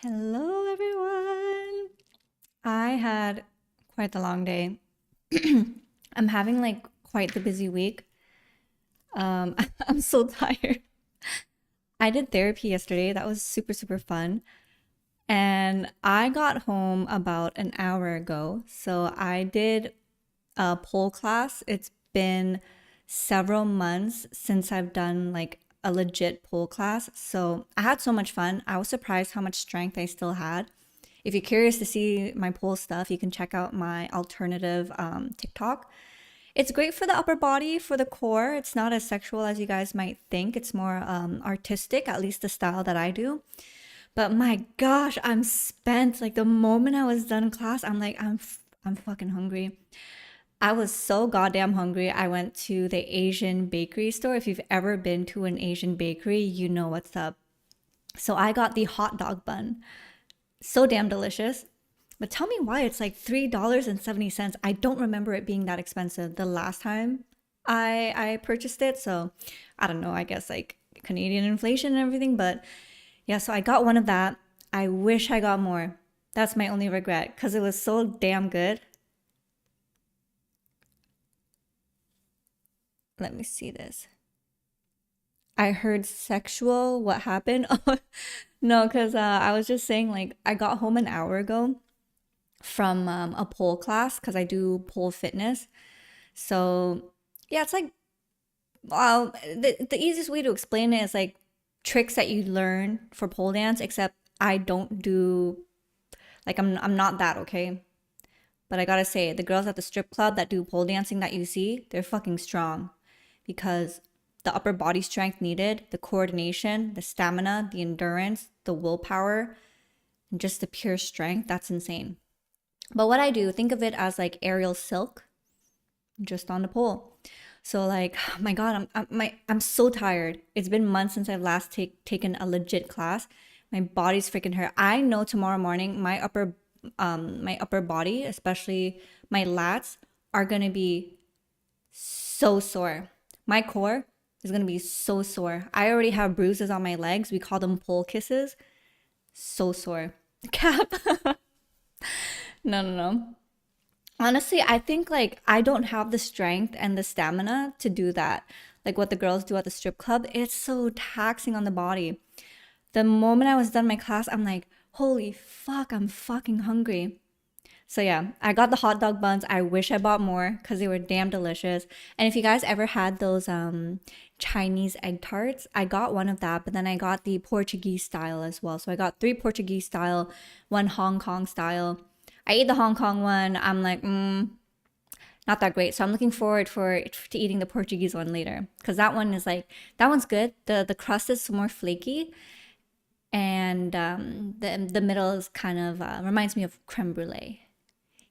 Hello, everyone. I had quite the long day. I'm having like quite the busy week. I'm so tired. I did therapy yesterday. That was super, super fun. And I got home about an hour ago. So I did a pole class. It's been several months since I've done like a legit pole class. So I had so much fun. I was surprised how much strength I still had. If you're curious to see my pole stuff, you can check out my alternative TikTok. It's great for the upper body, for the core. It's not as sexual as you guys might think. It's more artistic, at least the style that I do. But my gosh, I'm spent. Like the moment I was done class, I'm like, I'm fucking hungry. I was so goddamn hungry. I went to the Asian bakery store. If you've ever been to an Asian bakery, you know what's up. So I got the hot dog bun. So damn delicious. But tell me why it's like $3.70. I don't remember it being that expensive the last time I purchased it. So I don't know, I guess like Canadian inflation and everything. But yeah, so I got one of that. I wish I got more. That's my only regret because it was so damn good. Let me see this. I heard sexual. What happened? Oh, no, because I was just saying, like, I got home an hour ago from a pole class because I do pole fitness. So, yeah, it's like, well, the easiest way to explain it is like tricks that you learn for pole dance, except I don't do, like, I'm not that, okay? But I gotta say, the girls at the strip club that do pole dancing that you see, they're fucking strong because the upper body strength needed, the coordination, the stamina, the endurance, the willpower, and just the pure strength, that's insane. But what I do, think of it as like aerial silk just on the pole. So like, my God, I'm so tired. It's been months since I've last taken a legit class. My body's freaking hurt. I know tomorrow morning my upper body, especially my lats, are gonna be so sore. My core is gonna be so sore. I already have bruises on my legs. We call them pole kisses. So sore. Cap. No, no, no. Honestly, I think like I don't have the strength and the stamina to do that. Like what the girls do at the strip club, it's so taxing on the body. The moment I was done my class, I'm like, holy fuck, I'm fucking hungry. So yeah, I got the hot dog buns. I wish I bought more because they were damn delicious. And if you guys ever had those Chinese egg tarts, I got one of that, but then I got the Portuguese style as well. So I got three Portuguese style, one Hong Kong style. I ate the Hong Kong one. I'm like, not that great. So I'm looking forward for to eating the Portuguese one later because that one is like that one's good. The crust is more flaky, and the middle is kind of reminds me of creme brulee.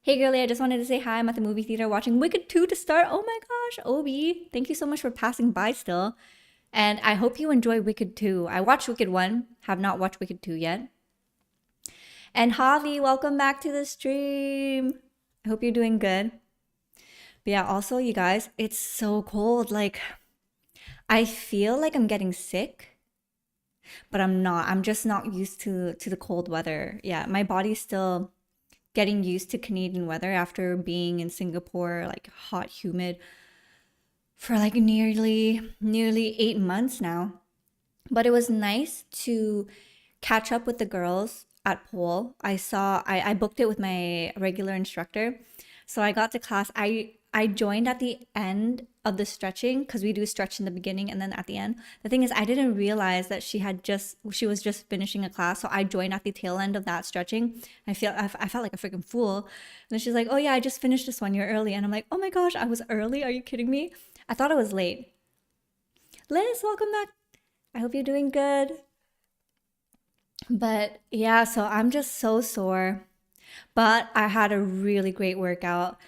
Hey girlie, I just wanted to say hi. I'm at the movie theater watching Wicked 2 to start. Oh my gosh, Obi, thank you so much for passing by still. And I hope you enjoy Wicked 2. I watched Wicked 1, have not watched Wicked 2 yet. And Javi, welcome back to the stream. I hope you're doing good. But yeah, also, you guys, it's so cold. Like, I feel like I'm getting sick, but I'm not. I'm just not used to the cold weather. Yeah, my body's still getting used to Canadian weather after being in Singapore, like hot, humid for like nearly 8 months now. But it was nice to catch up with the girls at pole. I booked it with my regular instructor. So I got to class. I joined at the end of the stretching because we do stretch in the beginning and then at the end. The thing is, I didn't realize that she was just finishing a class. So I joined at the tail end of that stretching. I felt like a freaking fool. And then she's like, "Oh yeah, I just finished this one. You're early." And I'm like, "Oh my gosh, I was early. Are you kidding me?" I thought I was late. Liz, welcome back. I hope you're doing good. But yeah, so I'm just so sore. But I had a really great workout.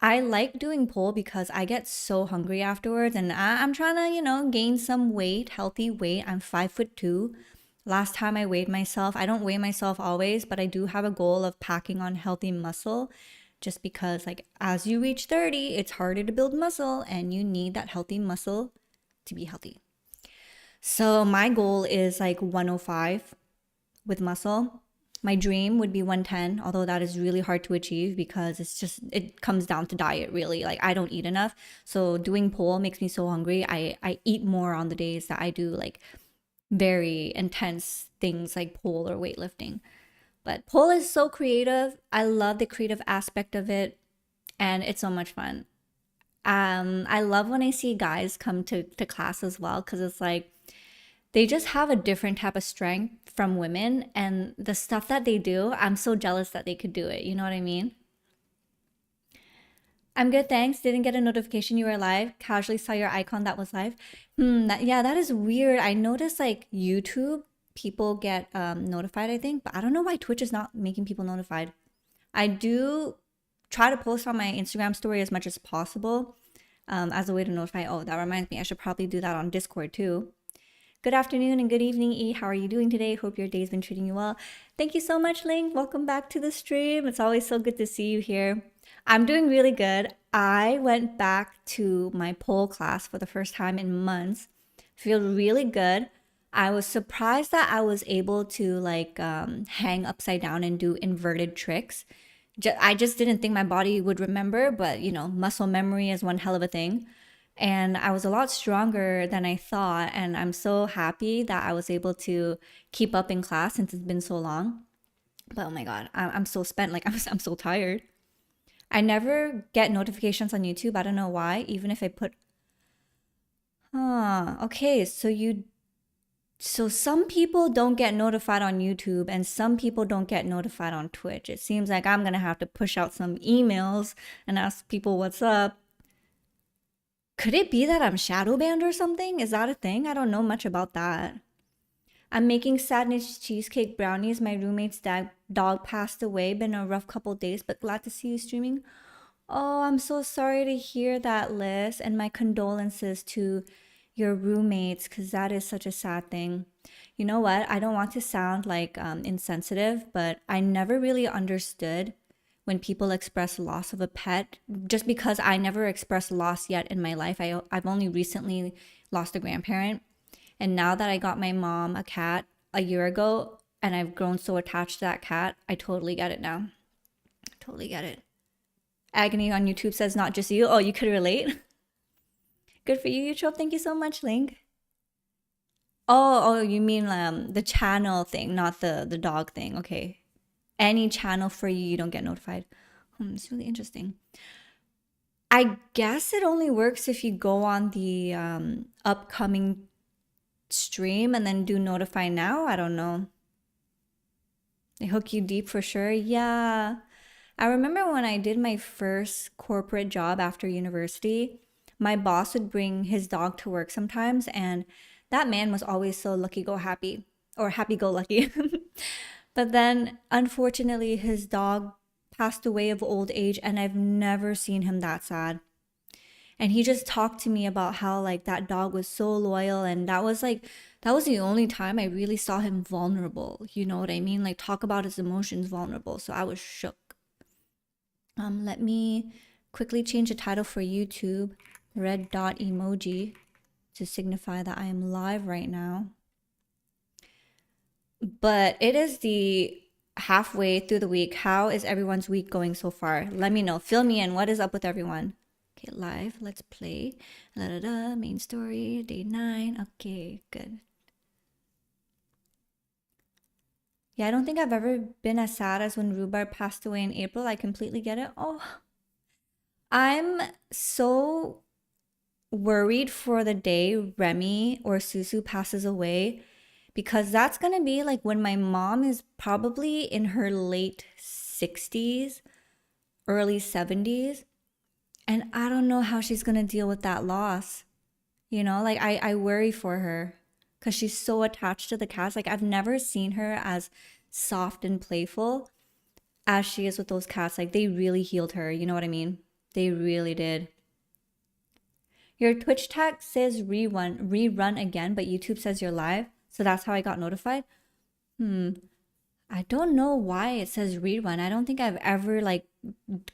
I like doing pole because I get so hungry afterwards, and I'm trying to, gain some weight, healthy weight. I'm 5'2". Last time I weighed myself, I don't weigh myself always, but I do have a goal of packing on healthy muscle just because, like, as you reach 30, it's harder to build muscle, and you need that healthy muscle to be healthy. So my goal is like 105 with muscle. My dream would be 110, although that is really hard to achieve because it comes down to diet really. Like I don't eat enough. So doing pole makes me so hungry. I eat more on the days that I do like very intense things like pole or weightlifting. But pole is so creative. I love the creative aspect of it and it's so much fun. I love when I see guys come to class as well because it's like they just have a different type of strength from women and the stuff that they do, I'm so jealous that they could do it. You know what I mean? I'm good, thanks. Didn't get a notification you were live. Casually saw your icon that was live. Yeah, that is weird. I noticed like YouTube people get notified, I think, but I don't know why Twitch is not making people notified. I do try to post on my Instagram story as much as possible as a way to notify. Oh, that reminds me, I should probably do that on Discord too. Good afternoon and good evening, E. How are you doing today? Hope your day's been treating you well. Thank you so much, Link. Welcome back to the stream. It's always so good to see you here. I'm doing really good. I went back to my pole class for the first time in months. Feel really good. I was surprised that I was able to like hang upside down and do inverted tricks. I just didn't think my body would remember, but muscle memory is one hell of a thing. And I was a lot stronger than I thought. And I'm so happy that I was able to keep up in class since it's been so long. But oh my God, I'm so spent. Like, I'm so tired. I never get notifications on YouTube. I don't know why. Even if I put, okay. So some people don't get notified on YouTube and some people don't get notified on Twitch. It seems like I'm going to have to push out some emails and ask people what's up. Could it be that I'm shadow banned or something? Is that a thing? I don't know much about that. I'm making sadness cheesecake brownies. My roommate's dog passed away. Been a rough couple days, but glad to see you streaming. Oh, I'm so sorry to hear that, Liz, and my condolences to your roommates because that is such a sad thing. You know what? I don't want to sound like insensitive, but I never really understood when people express loss of a pet just because I never expressed loss yet in my life. I've only recently lost a grandparent. And now that I got my mom a cat a year ago and I've grown so attached to that cat, I totally get it now. Totally get it. Agony on YouTube says not just you. Oh, you could relate. Good for you, Eutrope. Thank you so much, Link. Oh, you mean the channel thing, not the dog thing. Okay. Any channel for you, you don't get notified. It's really interesting. I guess it only works if you go on the upcoming stream and then do notify now. I don't know. They hook you deep for sure. Yeah. I remember when I did my first corporate job after university, my boss would bring his dog to work sometimes, and that man was always so lucky go happy or happy go lucky. But then, unfortunately, his dog passed away of old age, and I've never seen him that sad. And he just talked to me about how like that dog was so loyal, and that was the only time I really saw him vulnerable. You know what I mean? Like talk about his emotions vulnerable. So I was shook. Let me quickly change the title for YouTube. Red dot emoji to signify that I am live right now. But it is the halfway through the week. How is everyone's week going so far? Let me know. Fill me in. What is up with everyone? Okay, live. Let's play. Da da da. Main story. Day 9. Okay, good. Yeah, I don't think I've ever been as sad as when Rhubarb passed away in April. I completely get it. Oh, I'm so worried for the day Remy or Susu passes away, because that's gonna be like when my mom is probably in her late 60s, early 70s, and I don't know how she's gonna deal with that loss. You know, like I worry for her because she's so attached to the cats. Like I've never seen her as soft and playful as she is with those cats. Like they really healed her. You know what I mean? They really did. Your Twitch tag says rerun again, but YouTube says you're live. So that's how I got notified. I don't know why it says rerun. I don't think I've ever like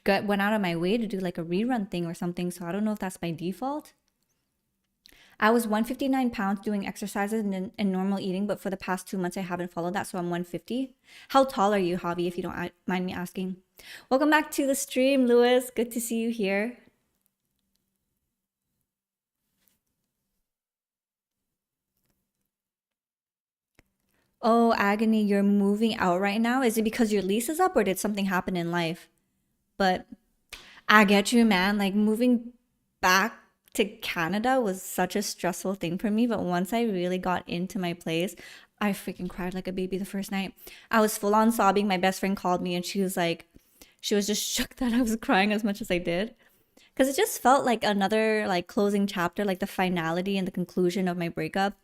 went out of my way to do like a rerun thing or something. So I don't know if that's by default. I was 159 pounds doing exercises and normal eating, but for the past 2 months I haven't followed that, so I'm 150. How tall are you, Javi, if you don't mind me asking? Welcome back to the stream, Lewis. Good to see you here. Oh, Agony, you're moving out right now? Is it because your lease is up or did something happen in life? But I get you, man. Like moving back to Canada was such a stressful thing for me. But once I really got into my place, I freaking cried like a baby the first night. I was full on sobbing. My best friend called me and she was like, she was just shook that I was crying as much as I did. Because it just felt like another like closing chapter, like the finality and the conclusion of my breakup.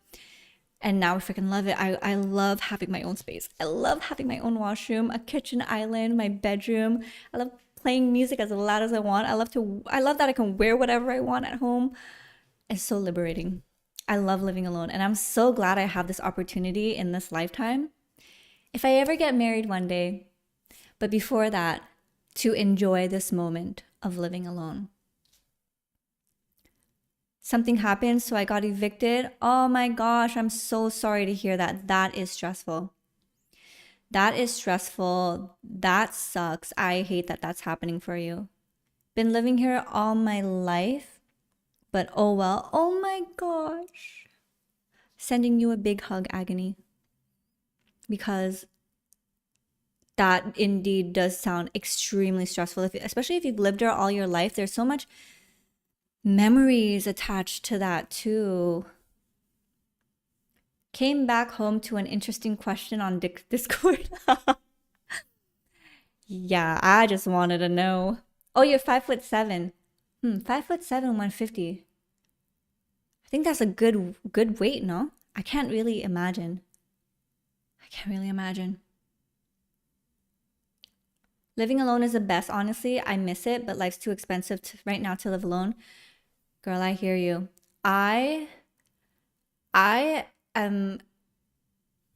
And now I freaking love it. I love having my own space. I love having my own washroom, a kitchen island, my bedroom. I love playing music as loud as I want. I love that I can wear whatever I want at home. It's so liberating. I love living alone, and I'm so glad I have this opportunity in this lifetime. If I ever get married one day, but before that, to enjoy this moment of living alone. Something happened, so I got evicted. Oh my gosh, I'm so sorry to hear that. That is stressful. That is stressful. That sucks. I hate that that's happening for you. Been living here all my life, but oh well. Oh my gosh. Sending you a big hug, Agony. Because that indeed does sound extremely stressful, especially if you've lived there all your life. There's so much memories attached to that too. Came back home to an interesting question on Discord. Yeah, I just wanted to know. Oh, you're 5'7". 5'7", 150. I think that's a good weight, no? I can't really imagine. I can't really imagine. Living alone is the best, honestly. I miss it, but life's too expensive right now to live alone. Girl, I hear you. I am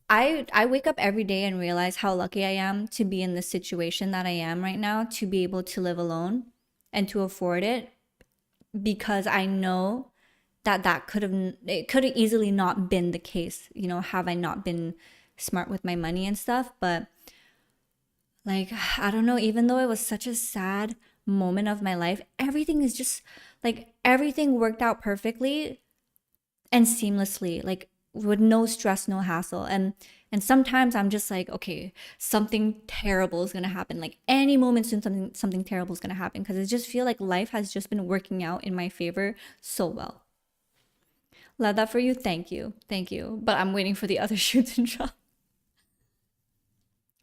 I wake up every day and realize how lucky I am to be in the situation that I am right now, to be able to live alone and to afford it, because I know that it could have easily not been the case, you know, have I not been smart with my money and stuff. But like, I don't know, even though it was such a sad moment of my life, everything is just like everything worked out perfectly and seamlessly, like with no stress, no hassle. And sometimes I'm just like, okay, something terrible is gonna happen. Like any moment soon, something terrible is gonna happen because I just feel like life has just been working out in my favor so well. Love that for you. Thank you. Thank you. But I'm waiting for the other shoe to drop.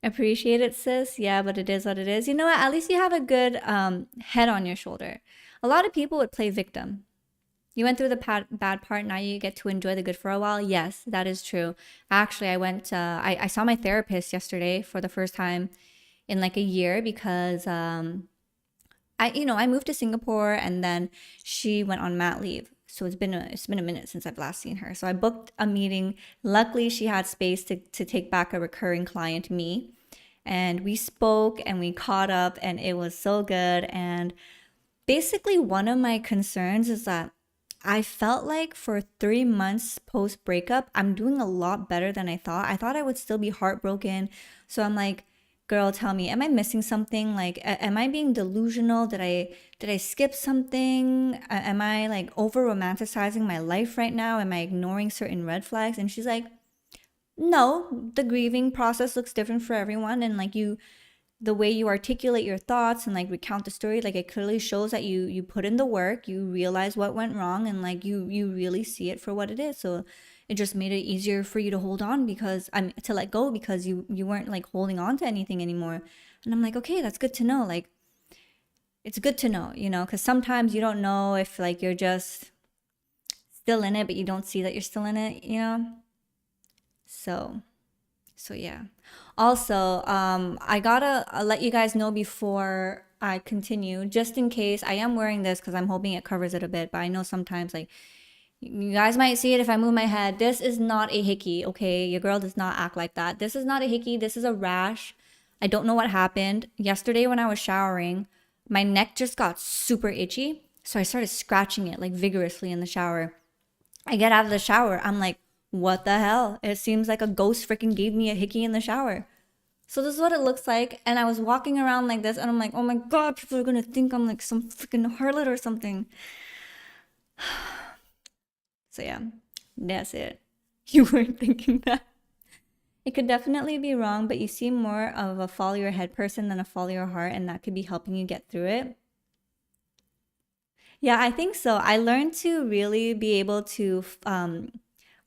Appreciate it, sis. Yeah, but it is what it is. You know what? At least you have a good head on your shoulder. A lot of people would play victim. You went through the bad part. Now you get to enjoy the good for a while. Yes, that is true. Actually, I saw my therapist yesterday for the first time in like a year because I moved to Singapore and then she went on mat leave. So it's been a minute since I've last seen her. So I booked a meeting. Luckily, she had space to take back a recurring client, me. And we spoke and we caught up and it was so good. And basically, one of my concerns is that I felt like for 3 months post breakup, I'm doing a lot better than I thought. I thought I would still be heartbroken. So I'm like, girl, tell me, am I missing something? Like, am I being delusional? Did I skip something? Am I like over romanticizing my life right now? Am I ignoring certain red flags? And she's like, no, the grieving process looks different for everyone. And like the way you articulate your thoughts and like recount the story, like it clearly shows that you put in the work, you realize what went wrong, and like you really see it for what it is. So it just made it easier for you to hold on because I'm to let go because you weren't like holding on to anything anymore. And I'm like, okay, that's good to know. Like it's good to know, because sometimes you don't know if like you're just still in it, but you don't see that you're still in it. So so yeah. Also, I gotta let you guys know before I continue, just in case I am wearing this because I'm hoping it covers it a bit. But I know sometimes like you guys might see it if I move my head. This is not a hickey, okay? Your girl does not act like that. This is not a hickey. This is a rash. I don't know what happened. Yesterday when I was showering, my neck just got super itchy. So I started scratching it like vigorously in the shower. I get out of the shower. I'm like, what the hell? It seems like a ghost freaking gave me a hickey in the shower. So this is what it looks like. And I was walking around like this and I'm like, oh my God, people are gonna think I'm like some freaking harlot or something. So yeah, that's it. You weren't thinking that. It could definitely be wrong, but you seem more of a follow your head person than a follow your heart, and that could be helping you get through it. Yeah, I think so. I learned to really be able to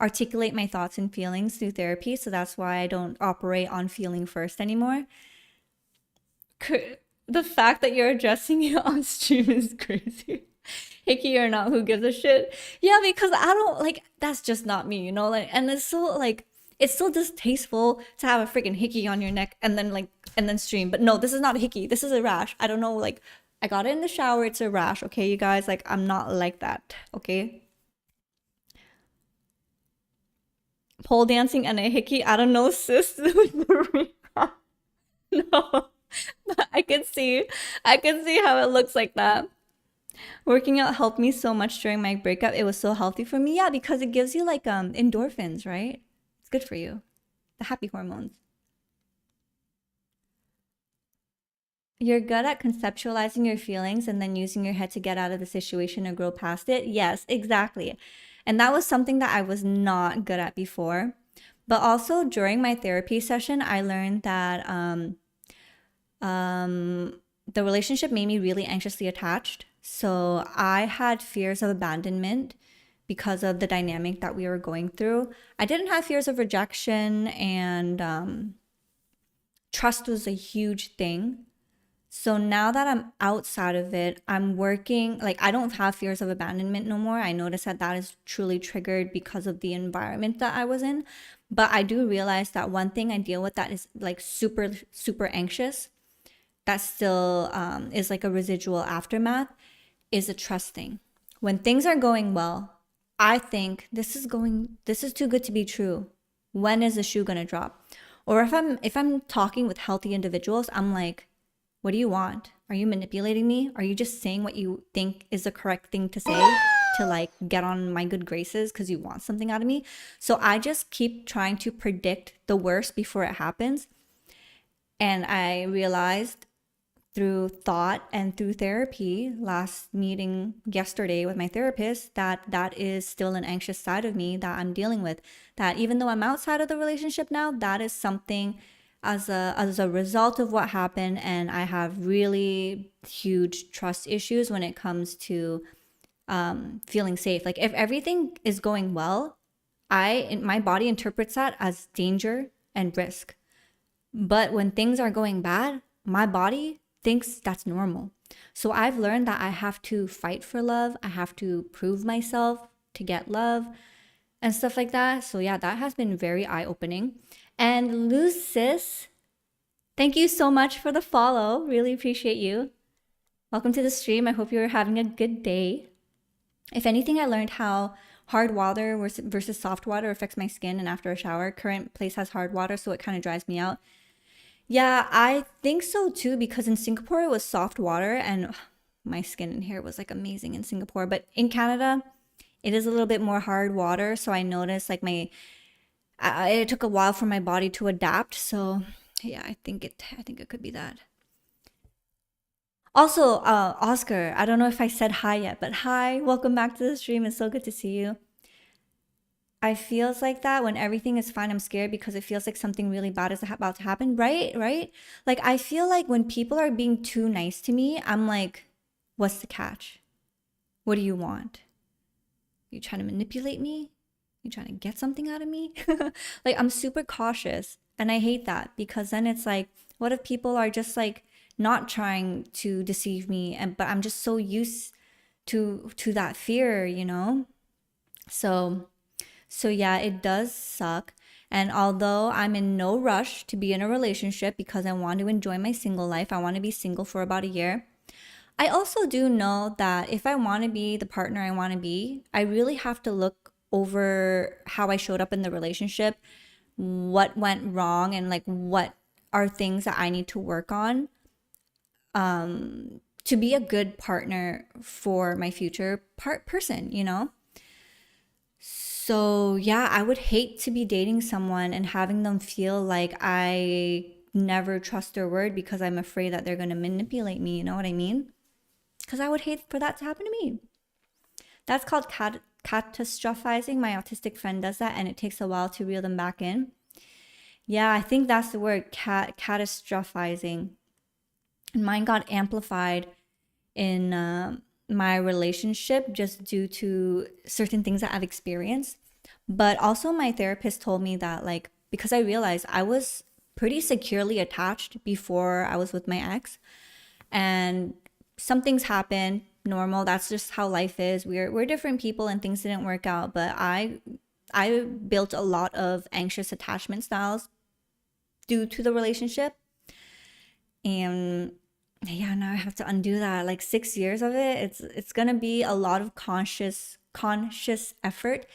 articulate my thoughts and feelings through therapy. So that's why I don't operate on feeling first anymore. The fact that you're addressing it on stream is crazy. Hickey or not, who gives a shit? Yeah, because I don't like that's just not me. Like, and it's so distasteful to have a freaking hickey on your neck and then stream. But no, this is not a hickey. This is a rash. I don't know, like I got it in the shower. It's a rash. Okay, you guys, like I'm not like that. Okay. Pole dancing and a hickey. I don't know, sis. No, I can see how it looks like that. Working out helped me so much during my breakup. It was so healthy for me. Yeah, because it gives you like endorphins, right? It's good for you. The happy hormones. You're good at conceptualizing your feelings and then using your head to get out of the situation and grow past it. Yes, exactly. And that was something that I was not good at before. But also during my therapy session, I learned that the relationship made me really anxiously attached. So I had fears of abandonment because of the dynamic that we were going through. I didn't have fears of rejection, and trust was a huge thing. So now that I'm outside of it, I'm working, like, I don't have fears of abandonment no more. I notice that that is truly triggered because of the environment that I was in. But I do realize that one thing I deal with that is like super, super anxious, that still is like a residual aftermath, is a trust thing. When things are going well, I think this is too good to be true. When is the shoe gonna drop? Or if I'm talking with healthy individuals, I'm like, what do you want? Are you manipulating me? Are you just saying what you think is the correct thing to say to like get on my good graces because you want something out of me? So I just keep trying to predict the worst before it happens. And I realized through thought and through therapy, last meeting yesterday with my therapist, that that is still an anxious side of me that I'm dealing with. That even though I'm outside of the relationship now, that is something as a result of what happened, and I have really huge trust issues when it comes to feeling safe. Like if everything is going well, my body interprets that as danger and risk. But when things are going bad, my body thinks that's normal. So I've learned that I have to fight for love. I have to prove myself to get love and stuff like that. So yeah, that has been very eye-opening. And Lucis, thank you so much for the follow. Really appreciate you. Welcome to the stream. I hope you're having a good day. If anything, I learned how hard water versus soft water affects my skin and after a shower. Current place has hard water, so it kind of dries me out. Yeah, I think so too, because in Singapore it was soft water and my skin and hair was like amazing in Singapore. But in Canada, it is a little bit more hard water. So I noticed like it took a while for my body to adapt. So yeah, I think it could be that. Also, Oscar, I don't know if I said hi yet, but hi, welcome back to the stream. It's so good to see you. I feels like that when everything is fine, I'm scared because it feels like something really bad is about to happen. Right? Right? Like I feel like when people are being too nice to me, I'm like, what's the catch? What do you want? You trying to manipulate me? You trying to get something out of me? Like I'm super cautious and I hate that because then it's like, what if people are just like not trying to deceive me and but I'm just so used to that fear, you know? So so yeah, it does suck. And although I'm in no rush to be in a relationship because I want to enjoy my single life, I want to be single for about a year. I also do know that if I want to be the partner I want to be, I really have to look over how I showed up in the relationship, what went wrong, and like what are things that I need to work on to be a good partner for my future person, you know? So, yeah, I would hate to be dating someone and having them feel like I never trust their word because I'm afraid that they're going to manipulate me. You know what I mean? Because I would hate for that to happen to me. That's called catastrophizing. My autistic friend does that, and it takes a while to reel them back in. Yeah, I think that's the word, catastrophizing. And mine got amplified in my relationship just due to certain things that I've experienced. But also, my therapist told me that, like, because I realized I was pretty securely attached before I was with my ex, and some things happen, normal. That's just how life is. We're different people, and things didn't work out. But I built a lot of anxious attachment styles due to the relationship, and yeah, now I have to undo that. Like 6 years of it, it's gonna be a lot of conscious effort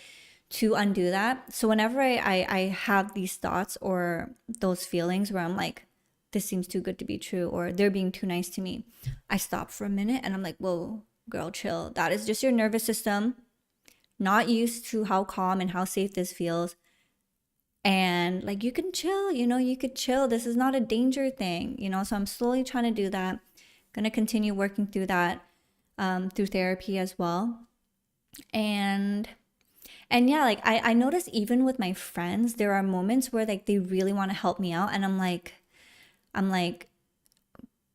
to undo that. So whenever I have these thoughts or those feelings where I'm like, this seems too good to be true, or they're being too nice to me, I stop for a minute and I'm like, whoa, girl, chill. That is just your nervous system, not used to how calm and how safe this feels. And like you can chill, you know, you could chill. This is not a danger thing, you know. So I'm slowly trying to do that. Gonna continue working through that through therapy as well. And and yeah, like I notice even with my friends, there are moments where like they really want to help me out, and I'm like,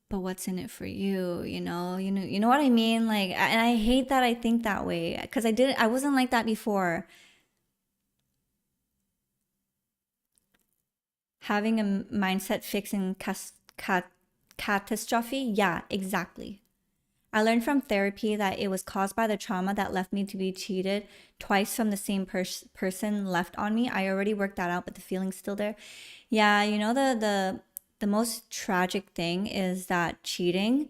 but what's in it for you? You know what I mean? Like, and I hate that I think that way because I wasn't like that before. Having a mindset fixing catastrophe, yeah, exactly. I learned from therapy that it was caused by the trauma that left me to be cheated twice from the same person left on me. I already worked that out, but the feeling's still there. Yeah, you know the most tragic thing is that cheating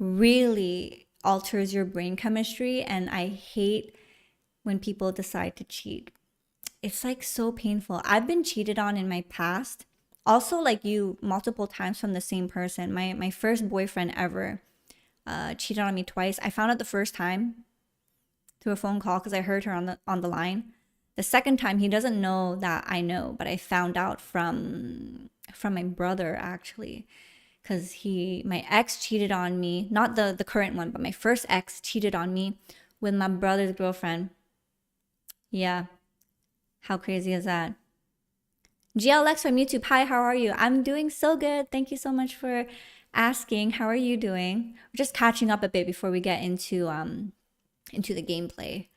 really alters your brain chemistry, and I hate when people decide to cheat. It's like so painful. I've been cheated on in my past. Also, like you, multiple times from the same person. My first boyfriend ever cheated on me twice. I found out the first time through a phone call because I heard her on the line. The second time, he doesn't know that I know, but I found out from my brother actually. because my ex cheated on me, not the current one, but my first ex cheated on me with my brother's girlfriend. Yeah, how crazy is that? GLX from YouTube, hi, how are you? I'm doing so good. Thank you so much for asking. How are you doing? We're just catching up a bit before we get into the gameplay.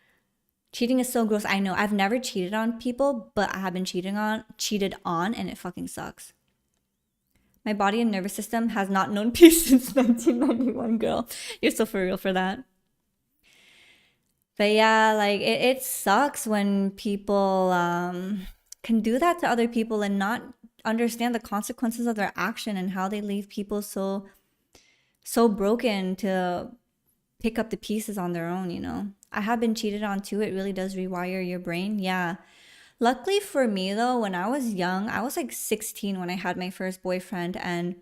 Cheating is so gross. I know. I've never cheated on people, but I have been cheated on, and it fucking sucks. My body and nervous system has not known peace since 1991, girl. You're so for real for that. But yeah, like it sucks when people can do that to other people and not understand the consequences of their action and how they leave people so broken to pick up the pieces on their own, you know? I have been cheated on too. It really does rewire your brain. Yeah. Luckily for me though, when I was young, I was like 16 when I had my first boyfriend, and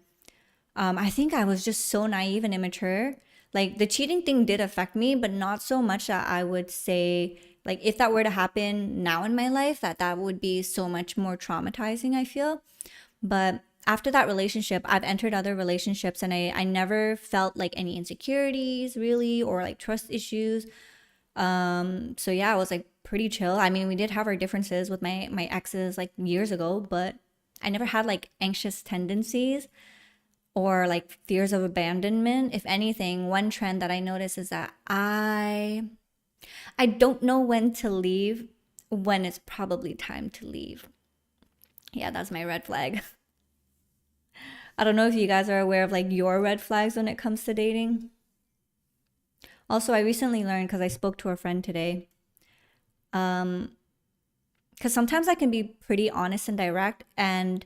I think I was just so naive and immature. Like the cheating thing did affect me, but not so much that I would say, like, if that were to happen now in my life, that would be so much more traumatizing, I feel. But after that relationship, I've entered other relationships, and I never felt like any insecurities really, or like trust issues. So yeah, I was like pretty chill. I mean, we did have our differences with my exes like years ago, but I never had like anxious tendencies or like fears of abandonment. If anything, one trend that I notice is that I don't know when to leave when it's probably time to leave. Yeah, that's my red flag. I don't know if you guys are aware of like your red flags when it comes to dating. Also, I recently learned because I spoke to a friend today. Because sometimes I can be pretty honest and direct, and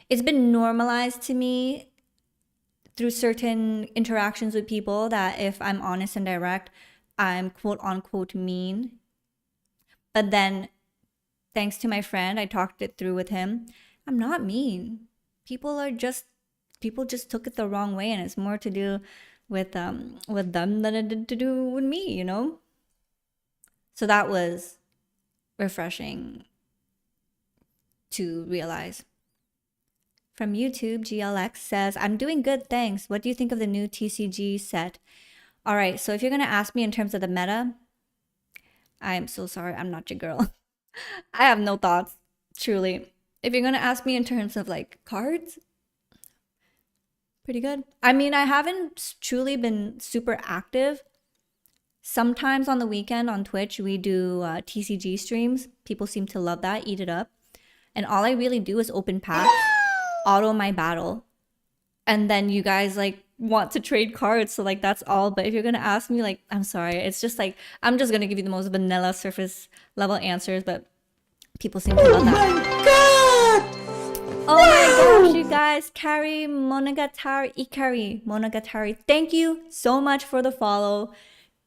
it's been normalized to me through certain interactions with people that if I'm honest and direct, I'm quote unquote mean. But then, thanks to my friend, I talked it through with him. I'm not mean. People just took it the wrong way, and it's more to do with them than it did to do with me, you know? So that was refreshing to realize. From YouTube, GLX says, I'm doing good, thanks. What do you think of the new TCG set? All right, so if you're going to ask me in terms of the meta, I'm so sorry, I'm not your girl. I have no thoughts, truly. If you're going to ask me in terms of like cards, pretty good. I mean, I haven't truly been super active. Sometimes on the weekend on Twitch, we do TCG streams. People seem to love that, eat it up. And all I really do is open packs, auto my battle. And then you guys like want to trade cards. So like that's all. But if you're going to ask me, like, I'm sorry. It's just like, I'm just going to give you the most vanilla surface level answers. But people seem to love that. Oh my gosh, you guys. Kari Monogatari, Ikari Monogatari. Thank you so much for the follow.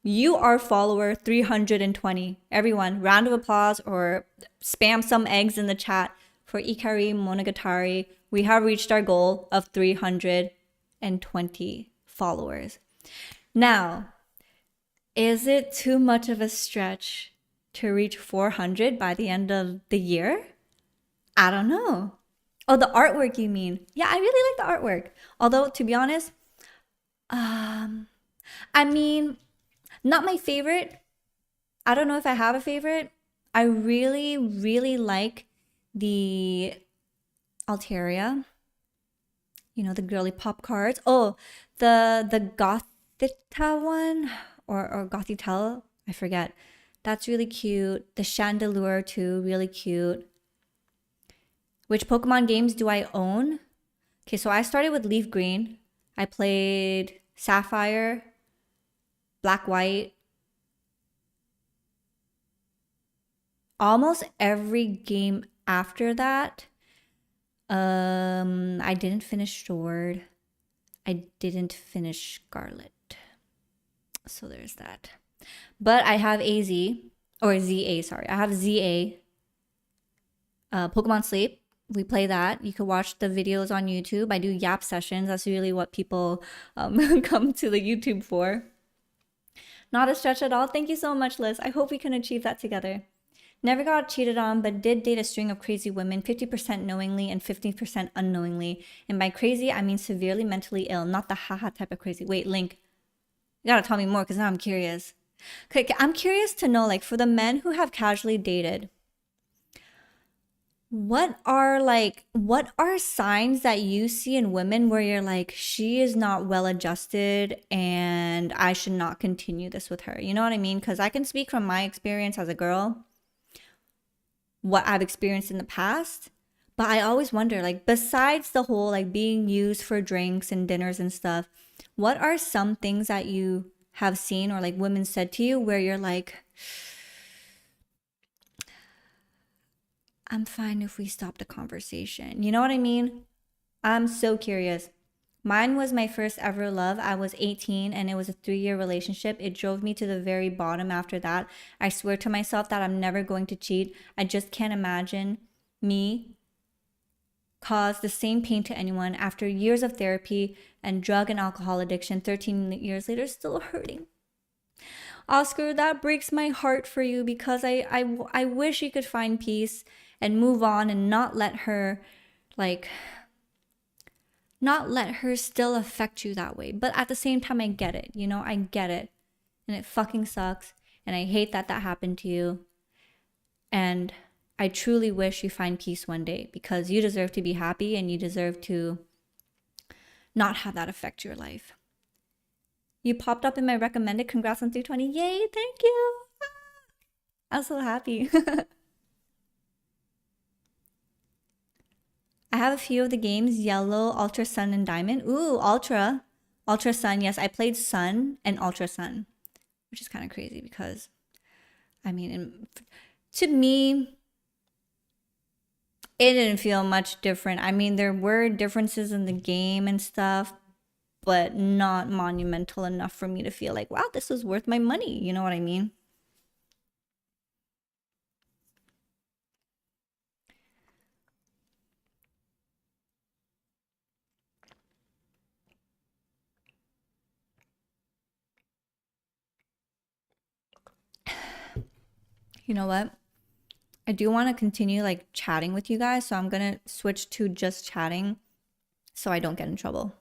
You are follower 320. Everyone, round of applause or spam some eggs in the chat for Ikari Monogatari. We have reached our goal of 320 followers. Now, is it too much of a stretch to reach 400 by the end of the year? I don't know. Oh, the artwork you mean? Yeah, I really like the artwork. Although, to be honest, I mean, not my favorite. I don't know if I have a favorite. I really, really like the Altaria. You know, the girly pop cards. Oh, the Gothita one or Gothitelle, I forget. That's really cute. The Chandelure too, really cute. Which Pokemon games do I own? Okay, so I started with Leaf Green. I played Sapphire, Black White. Almost every game after that. I didn't finish Sword. I didn't finish Scarlet. So there's that. But I have AZ, or ZA, sorry. I have ZA. Pokemon Sleep. We play that. You can watch the videos on YouTube. I do Yap sessions. That's really what people come to the YouTube for. Not a stretch at all. Thank you so much, Liz. I hope we can achieve that together. Never got cheated on, but did date a string of crazy women, 50% knowingly and 50% unknowingly. And by crazy, I mean severely mentally ill, not the haha type of crazy. Wait, Link, you gotta tell me more because now I'm curious. Okay, I'm curious to know, like, for the men who have casually dated, what are signs that you see in women where you're like, she is not well adjusted and I should not continue this with her? You know what I mean? Because I can speak from my experience as a girl, what I've experienced in the past. But I always wonder, like, besides the whole like being used for drinks and dinners and stuff, what are some things that you have seen or like women said to you where you're like, I'm fine if we stop the conversation. You know what I mean? I'm so curious. Mine was my first ever love. I was 18 and it was a 3-year relationship. It drove me to the very bottom after that. I swear to myself that I'm never going to cheat. I just can't imagine me cause the same pain to anyone after years of therapy and drug and alcohol addiction. 13 years later, still hurting. Oscar, that breaks my heart for you because I wish you could find peace and move on and not let her, like, not let her still affect you that way. But at the same time, I get it. You know, I get it. And it fucking sucks. And I hate that that happened to you. And I truly wish you find peace one day because you deserve to be happy and you deserve to not have that affect your life. You popped up in my recommended. Congrats on 320. Yay, thank you. I'm so happy. I have a few of the games, Yellow, Ultra Sun, and Diamond. Ooh, Ultra. Ultra Sun, yes. I played Sun and Ultra Sun, which is kind of crazy because, I mean, to me, it didn't feel much different. I mean, there were differences in the game and stuff, but not monumental enough for me to feel like, wow, this was worth my money. You know what I mean? You know what? I do want to continue like chatting with you guys, so I'm gonna switch to just chatting so I don't get in trouble.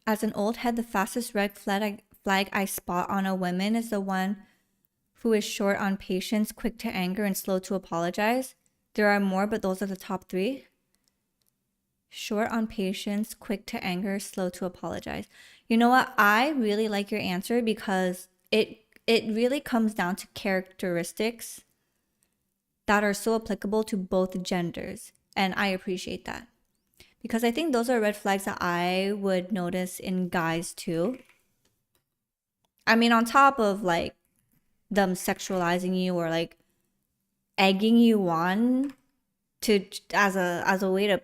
As an old head, the fastest red flag I spot on a woman is the one who is short on patience, quick to anger, and slow to apologize. There are more, but those are the top 3. Short on patience, quick to anger, slow to apologize. You know what? I really like your answer because it really comes down to characteristics that are so applicable to both genders. And I appreciate that. Because I think those are red flags that I would notice in guys too. I mean, on top of like them sexualizing you or like egging you on to as a way to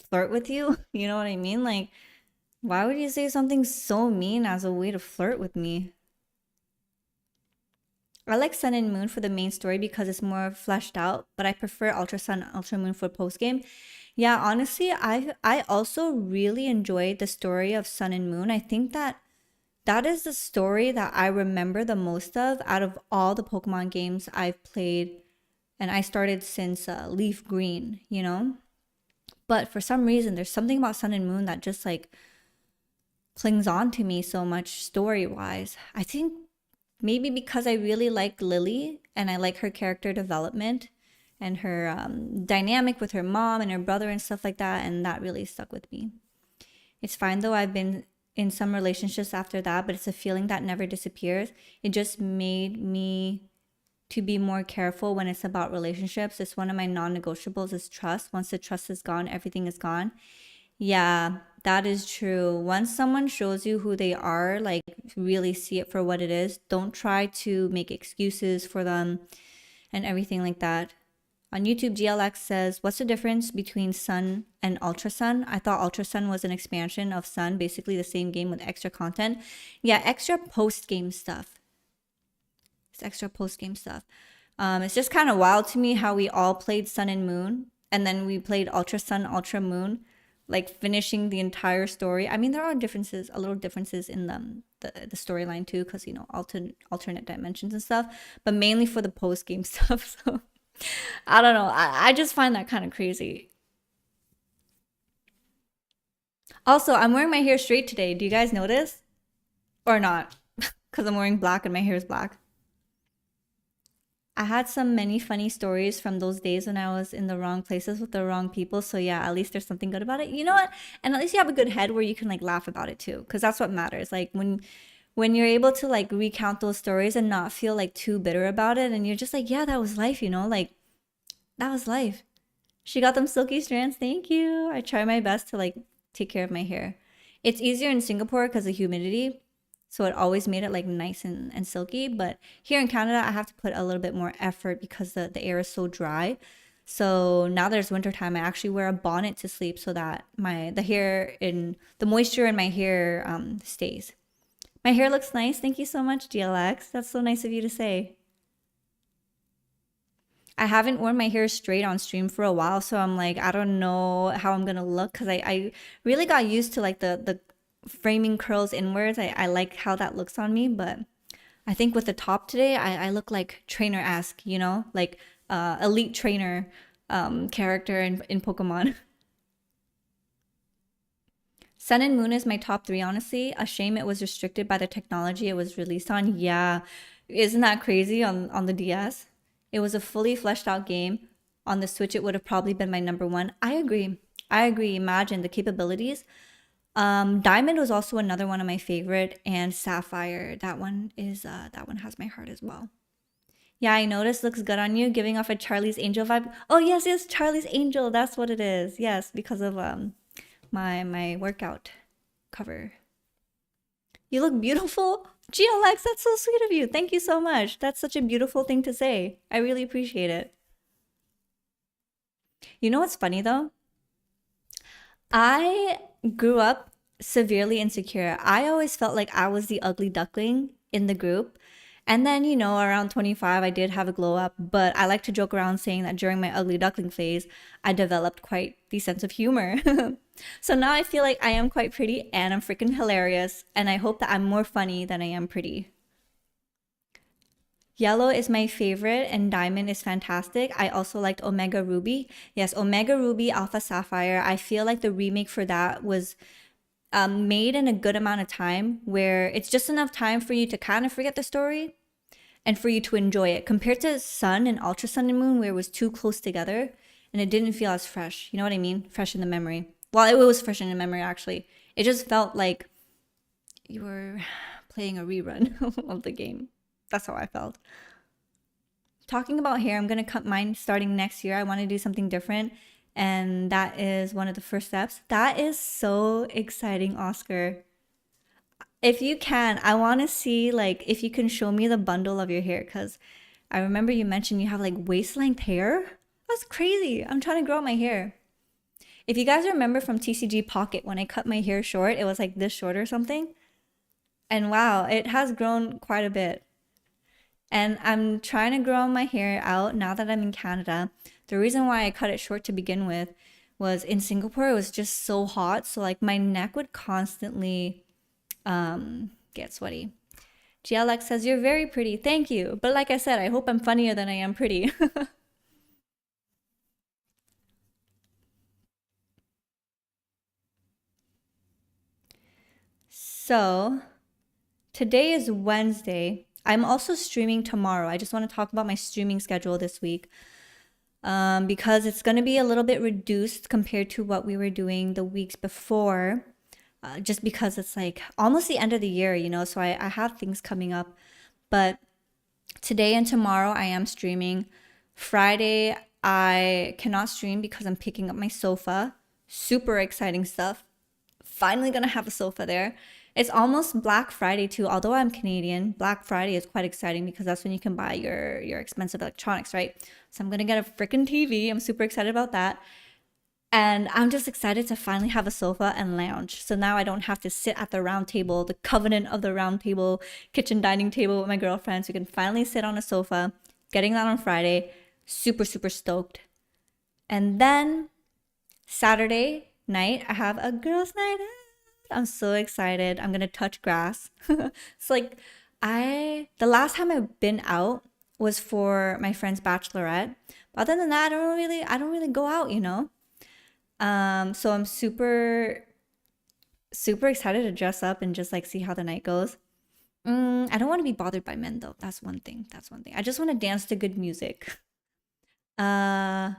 flirt with you, you know what I mean? Like, why would you say something so mean as a way to flirt with me? I like Sun and Moon for the main story because it's more fleshed out, but I prefer Ultra Sun and Ultra Moon for post game. Yeah, honestly, I also really enjoyed the story of Sun and Moon. I think that that is the story that I remember the most of out of all the Pokemon games I've played, and I started since Leaf Green, you know? But for some reason, there's something about Sun and Moon that just like clings on to me so much story wise. I think maybe because I really like Lily and I like her character development and her dynamic with her mom and her brother and stuff like that. And that really stuck with me. It's fine though. I've been in some relationships after that, but it's a feeling that never disappears. It just made me to be more careful when it's about relationships. It's one of my non-negotiables is trust. Once the trust is gone, everything is gone. Yeah, that is true. Once someone shows you who they are, like really see it for what it is. Don't try to make excuses for them and everything like that. On YouTube, GLX says, what's the difference between Sun and Ultra Sun? I thought Ultra Sun was an expansion of Sun, basically the same game with extra content. Yeah, extra post-game stuff. It's extra post-game stuff. It's just kind of wild to me how we all played Sun and Moon, and then we played Ultra Sun, Ultra Moon, like finishing the entire story. I mean, there are differences, a little differences in them, the storyline too, because you know, alternate dimensions and stuff, but mainly for the post game stuff. So I don't know. I just find that kind of crazy. Also, I'm wearing my hair straight today. Do you guys notice or not? Because I'm wearing black and my hair is black. I had some many funny stories from those days when I was in the wrong places with the wrong people. So yeah, at least there's something good about it. You know what? And at least you have a good head where you can like laugh about it too, because that's what matters. Like when you're able to like recount those stories and not feel like too bitter about it, and you're just like, yeah, that was life, you know, like that was life. She got them silky strands. Thank you. I try my best to like take care of my hair. It's easier in Singapore because of humidity. So it always made it like nice and silky. But here in Canada, I have to put a little bit more effort because the air is so dry. So now there's winter time, I actually wear a bonnet to sleep so that the moisture in my hair stays. My hair looks nice. Thank you so much, GLX. That's so nice of you to say. I haven't worn my hair straight on stream for a while, so I'm like, I don't know how I'm gonna look because I really got used to like the framing curls inwards. I like how that looks on me, but I think with the top today, I look like trainer-esque, you know, like elite trainer character in Pokemon. Sun and Moon is my top three, honestly. A shame it was restricted by the technology it was released on. Yeah, isn't that crazy on the DS? It was a fully fleshed out game. On the Switch, it would have probably been my number one. I agree. I agree. Imagine the capabilities. Diamond was also another one of my favorite, and Sapphire. That one has my heart as well. Yeah, I noticed. Looks good on you. Giving off a Charlie's Angel vibe. Oh yes, yes, Charlie's Angel. That's what it is. Yes, because of my workout cover. You look beautiful. GLX, that's so sweet of you. Thank you so much. That's such a beautiful thing to say. I really appreciate it. You know what's funny though? I grew up severely insecure. I always felt like I was the ugly duckling in the group. And then, you know, around 25, I did have a glow up, but I like to joke around saying that during my ugly duckling phase, I developed quite the sense of humor. So now I feel like I am quite pretty and I'm freaking hilarious, and I hope that I'm more funny than I am pretty. Yellow is my favorite and Diamond is fantastic. I also liked Omega Ruby. Yes, Omega Ruby, Alpha Sapphire. I feel like the remake for that was made in a good amount of time where it's just enough time for you to kind of forget the story and for you to enjoy it compared to Sun and Ultra Sun and Moon where it was too close together and it didn't feel as fresh. You know what I mean? Fresh in the memory. Well, it was fresh in the memory actually. It just felt like you were playing a rerun of the game. That's how I felt. Talking about hair, I'm gonna cut mine starting next year. I want to do something different, and that is one of the first steps. That is so exciting, Oscar. If you can, I want to see like if you can show me the bundle of your hair because I remember you mentioned you have like waist length hair. That's crazy. I'm trying to grow out my hair. If you guys remember from TCG Pocket when I cut my hair short, it was like this short or something. And wow, it has grown quite a bit. And I'm trying to grow my hair out now that I'm in Canada. The reason why I cut it short to begin with was in Singapore, it was just so hot. So like my neck would constantly get sweaty. GLX says, you're very pretty. Thank you. But like I said, I hope I'm funnier than I am pretty. So today is Wednesday. I'm also streaming tomorrow. I just want to talk about my streaming schedule this week because it's going to be a little bit reduced compared to what we were doing the weeks before, just because it's like almost the end of the year, you know, so I have things coming up. But today and tomorrow I am streaming. Friday, I cannot stream because I'm picking up my sofa. Super exciting stuff. Finally gonna have a sofa there. It's almost Black Friday too. Although I'm Canadian, Black Friday is quite exciting because that's when you can buy your expensive electronics, right? So I'm gonna get a freaking TV. I'm super excited about that. And I'm just excited to finally have a sofa and lounge. So now I don't have to sit at the round table, the covenant of the round table, kitchen dining table with my girlfriends. We can finally sit on a sofa, getting that on Friday. Super, super stoked. And then Saturday night, I have a girls' night out. I'm so excited. I'm gonna touch grass. It's like the last time I've been out was for my friend's bachelorette. But other than that, I don't really go out, you know? So I'm super excited to dress up and just like see how the night goes. I don't want to be bothered by men though. That's one thing. That's one thing. I just want to dance to good music. Uh,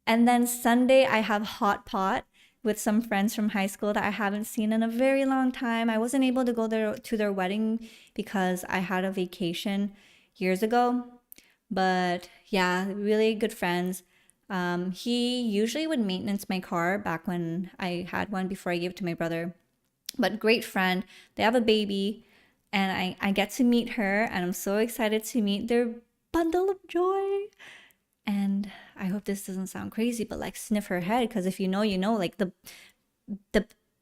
and then Sunday I have hot pot with some friends from high school that I haven't seen in a very long time. I wasn't able to go there to their wedding because I had a vacation years ago. But yeah, really good friends. He usually would maintenance my car back when I had one before I gave it to my brother. But great friend. They have a baby, and I get to meet her, and I'm so excited to meet their bundle of joy. And I hope this doesn't sound crazy, but like sniff her head, because if you know, you know, like the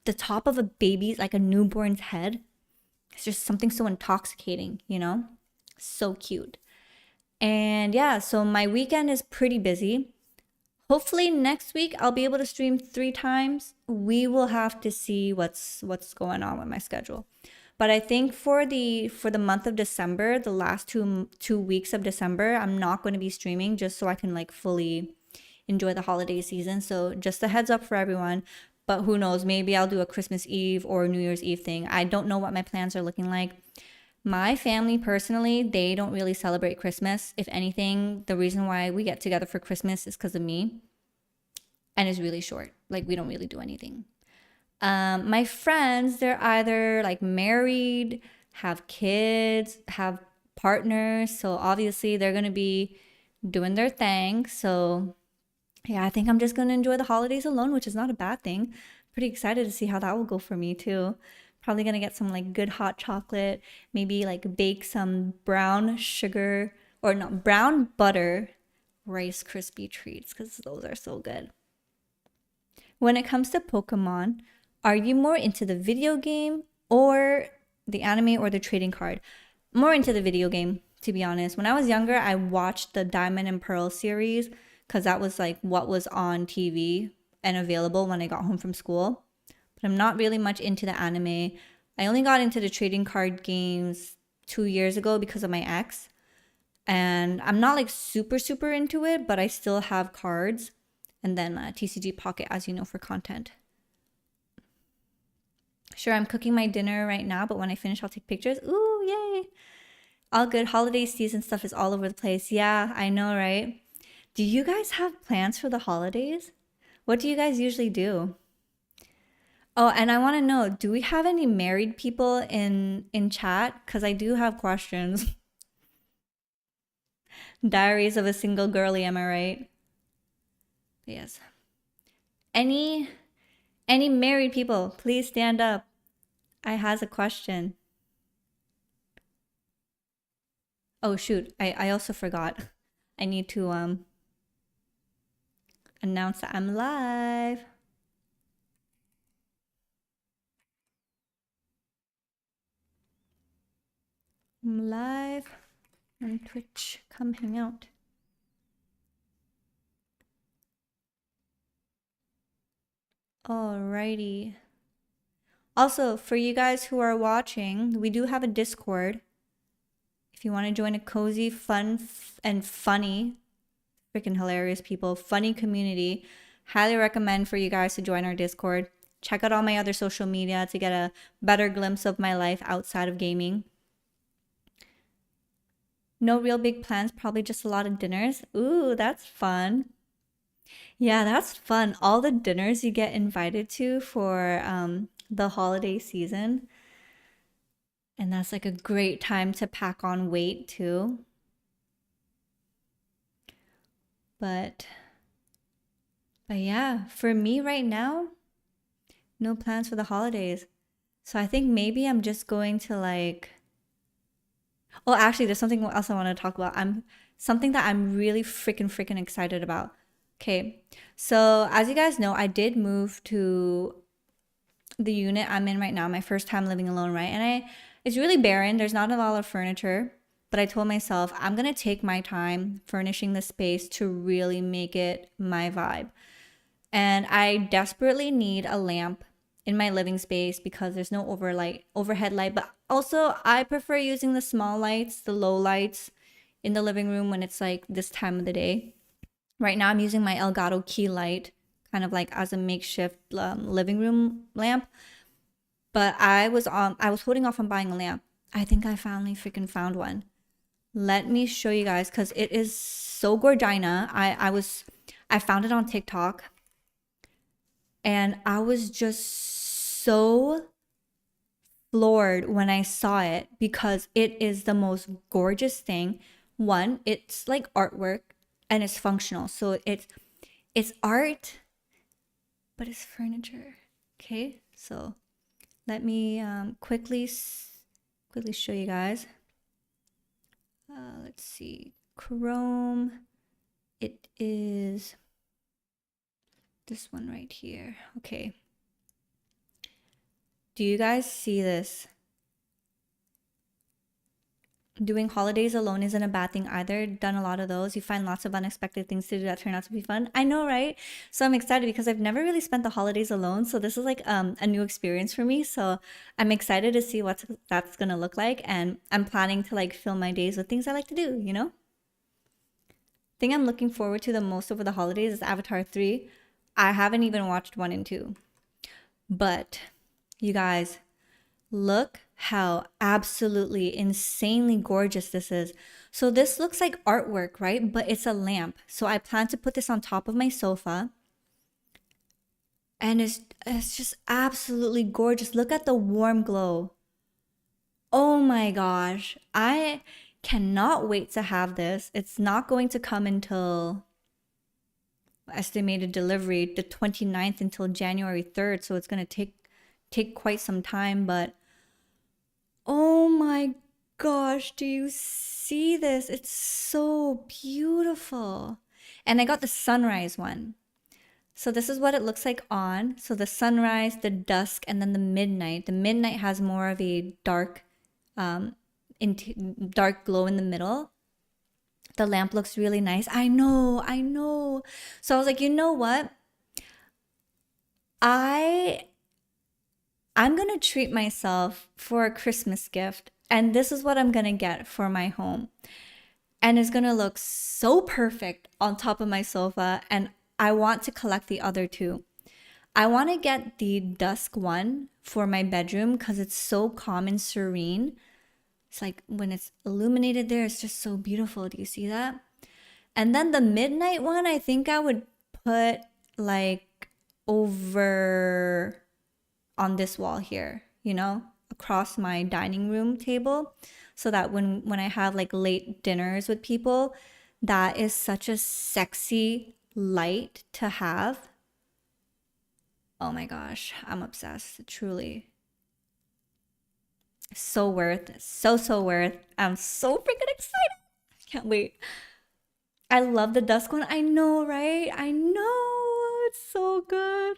the top of a baby's like a newborn's head. It's just something so intoxicating, you know? So cute. And yeah, so my weekend is pretty busy. Hopefully next week I'll be able to stream 3 times. We will have to see what's going on with my schedule. But I think for the month of December, the last two weeks of December, I'm not going to be streaming just so I can like fully enjoy the holiday season. So just a heads up for everyone. But who knows, maybe I'll do a Christmas Eve or New Year's Eve thing. I don't know what my plans are looking like. My family personally, they don't really celebrate Christmas. If anything, the reason why we get together for Christmas is because of me. And it's really short. Like we don't really do anything. My friends, they're either like married, have kids, have partners. So obviously they're going to be doing their thing. So yeah, I think I'm just going to enjoy the holidays alone, which is not a bad thing. Pretty excited to see how that will go for me too. Probably going to get some like good hot chocolate, maybe like bake some brown sugar or not brown butter Rice Krispie treats because those are so good. When it comes to Pokemon, are you more into the video game or the anime or the trading card? More into the video game, to be honest. When I was younger, I watched the Diamond and Pearl series because that was like what was on TV and available when I got home from school. But I'm not really much into the anime. I only got into the trading card games 2 years ago because of my ex. And I'm not like super into it, but I still have cards. And then TCG Pocket, as you know, for content. Sure, I'm cooking my dinner right now, but when I finish, I'll take pictures. Ooh, yay. All good. Holiday season stuff is all over the place. Yeah, I know, right? Do you guys have plans for the holidays? What do you guys usually do? Oh, and I want to know, do we have any married people in chat? Because I do have questions. Diaries of a Single Girlie, am I right? Yes. Any any married people, please stand up. I has a question. Oh shoot, I also forgot. I need to announce that I'm live. I'm live on Twitch. Come hang out. Alrighty. Also, for you guys who are watching, we do have a Discord. If you want to join a cozy, fun, and funny, freaking hilarious people, funny community, highly recommend for you guys to join our Discord. Check out all my other social media to get a better glimpse of my life outside of gaming. No real big plans, probably just a lot of dinners. Ooh, that's fun. Yeah, that's fun. All the dinners you get invited to for the holiday season. And that's like a great time to pack on weight too. But but yeah, for me right now, no plans for the holidays. So I think maybe I'm just going to like oh, actually there's something else I want to talk about. I'm something that I'm really freaking excited about. Okay. So, as you guys know, I did move to the unit I'm in right now, my first time living alone, right? And it's really barren. There's not a lot of furniture, but I told myself I'm going to take my time furnishing the space to really make it my vibe. And I desperately need a lamp in my living space because there's no overhead light. But also I prefer using the small lights, the low lights in the living room when it's like this time of the day. Right now I'm using my Elgato key light kind of like as a makeshift living room lamp. But I was holding off on buying a lamp. I think I finally freaking found one. Let me show you guys because it is so gorgina. I found it on TikTok and I was just so floored when I saw it because it is the most gorgeous thing. One, it's like artwork and it's functional. So it's art, but it's furniture. Okay, so let me quickly show you guys. Let's see, Chrome. It is this one right here. Okay. Do you guys see this? Doing holidays alone isn't a bad thing either. Done a lot of those. You find lots of unexpected things to do that turn out to be fun. I know, right? So I'm excited because I've never really spent the holidays alone. So this is like a new experience for me. So I'm excited to see what that's gonna look like. And I'm planning to like fill my days with things I like to do, you know? Thing I'm looking forward to the most over the holidays is Avatar 3. I haven't even watched 1 and 2. But you guys, look how absolutely insanely gorgeous this is. So this looks like artwork, right? But it's a lamp. So I plan to put this on top of my sofa. And it's just absolutely gorgeous. Look at the warm glow. Oh my gosh. I cannot wait to have this. It's not going to come until estimated delivery the 29th until January 3rd. So it's going to take quite some time, but oh my gosh, do you see this? It's so beautiful. And I got the sunrise one. So this is what it looks like on. So the sunrise, the dusk, and then the midnight. The midnight has more of a dark dark glow in the middle. The lamp looks really nice. I know. So I was like, you know what? I'm gonna treat myself for a Christmas gift, and this is what I'm gonna get for my home. And it's gonna look so perfect on top of my sofa, and I want to collect the other two. I want to get the dusk one for my bedroom because it's so calm and serene. It's like when it's illuminated there, it's just so beautiful. Do you see that? And then the midnight one, I think I would put like over on this wall here, you know, across my dining room table, so that when I have like late dinners with people, that is such a sexy light to have. Oh my gosh, I'm obsessed, truly. So worth, so worth. I'm so freaking excited. I can't wait. I love the dusk one. I know, right? I know. It's so good.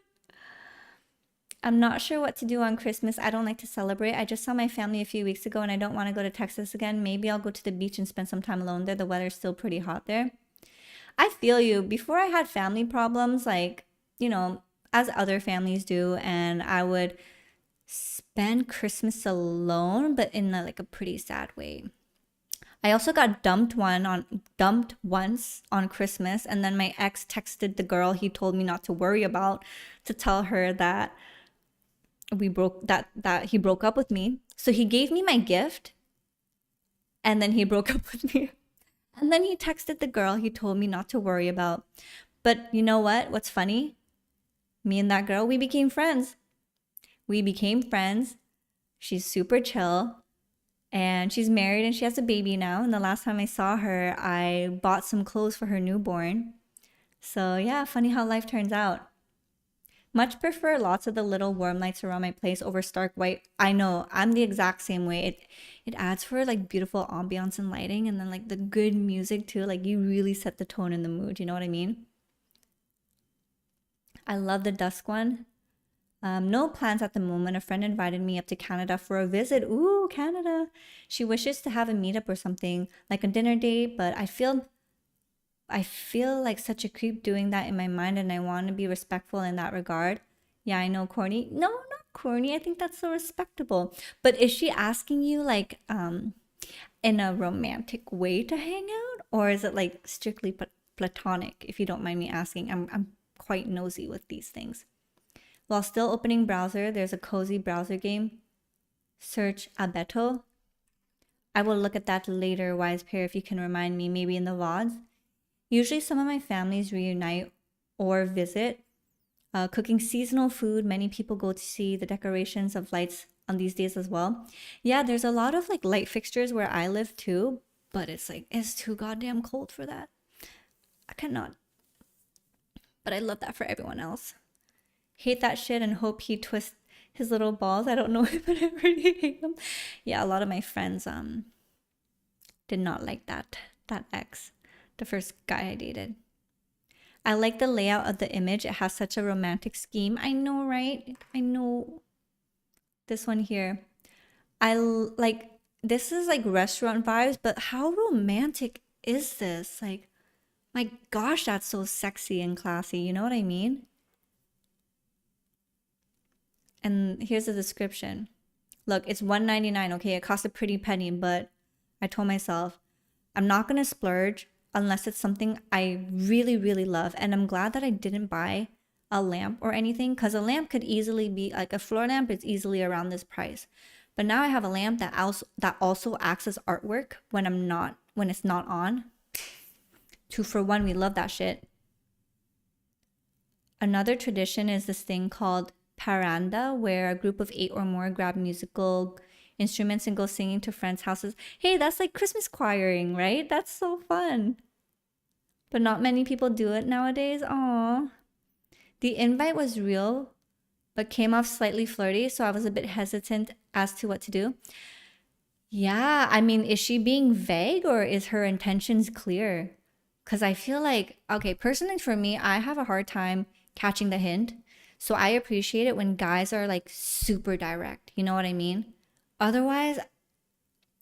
I'm not sure what to do on Christmas. I don't like to celebrate. I just saw my family a few weeks ago and I don't want to go to Texas again. Maybe I'll go to the beach and spend some time alone there. The weather's still pretty hot there. I feel you. Before I had family problems, like, you know, as other families do, and I would spend Christmas alone, but in like a pretty sad way. I also got dumped once on Christmas, and then my ex texted the girl he told me not to worry about to tell her that he broke up with me. So he gave me my gift and then he broke up with me. And then he texted the girl he told me not to worry about. But you know what? What's funny? Me and that girl, we became friends. She's super chill. And she's married and she has a baby now. And the last time I saw her, I bought some clothes for her newborn. So yeah, funny how life turns out. Much prefer lots of the little warm lights around my place over stark white. I know, I'm the exact same way. It adds for like beautiful ambiance and lighting, and then like the good music too. Like you really set the tone in the mood, you know what I mean? I love the dusk one. No plans at the moment. A friend invited me up to Canada for a visit. Ooh, Canada. She wishes to have a meetup or something, like a dinner date, but I feel like such a creep doing that in my mind, and I want to be respectful in that regard. Yeah, I know, corny. No, not corny. I think that's so respectable. But is she asking you like in a romantic way to hang out, or is it like strictly platonic? If you don't mind me asking, I'm quite nosy with these things. While still opening browser, there's a cozy browser game. Search Abeto. I will look at that later, wise pair, if you can remind me, maybe in the VODs. Usually some of my families reunite or visit. Cooking seasonal food, many people go to see the decorations of lights on these days as well. Yeah, there's a lot of like light fixtures where I live too, but it's like, it's too goddamn cold for that. I cannot. But I love that for everyone else. Hate that shit and hope he twists his little balls. I don't know if I already hate him. Yeah, a lot of my friends did not like that ex, the first guy I dated. I like the layout of the image. It has such a romantic scheme. I know, right? I know. This one here. Like, this is like restaurant vibes, but how romantic is this? Like, my gosh, that's so sexy and classy. You know what I mean? And here's the description. Look, it's $1.99. Okay, it costs a pretty penny, but I told myself I'm not gonna splurge unless it's something I really, really love. And I'm glad that I didn't buy a lamp or anything, because a lamp could easily be like a floor lamp is easily around this price. But now I have a lamp that also acts as artwork when it's not on. 2 for 1, we love that shit. Another tradition is this thing called paranda, where a group of 8 or more grab musical instruments and go singing to friends' houses. Hey, that's like Christmas choiring, right? That's so fun. But not many people do it nowadays. Aww. The invite was real, but came off slightly flirty, so I was a bit hesitant as to what to do. Yeah, I mean, is she being vague or is her intentions clear? Because I feel like, okay, personally for me, I have a hard time catching the hint. So I appreciate it when guys are like super direct. You know what I mean? Otherwise,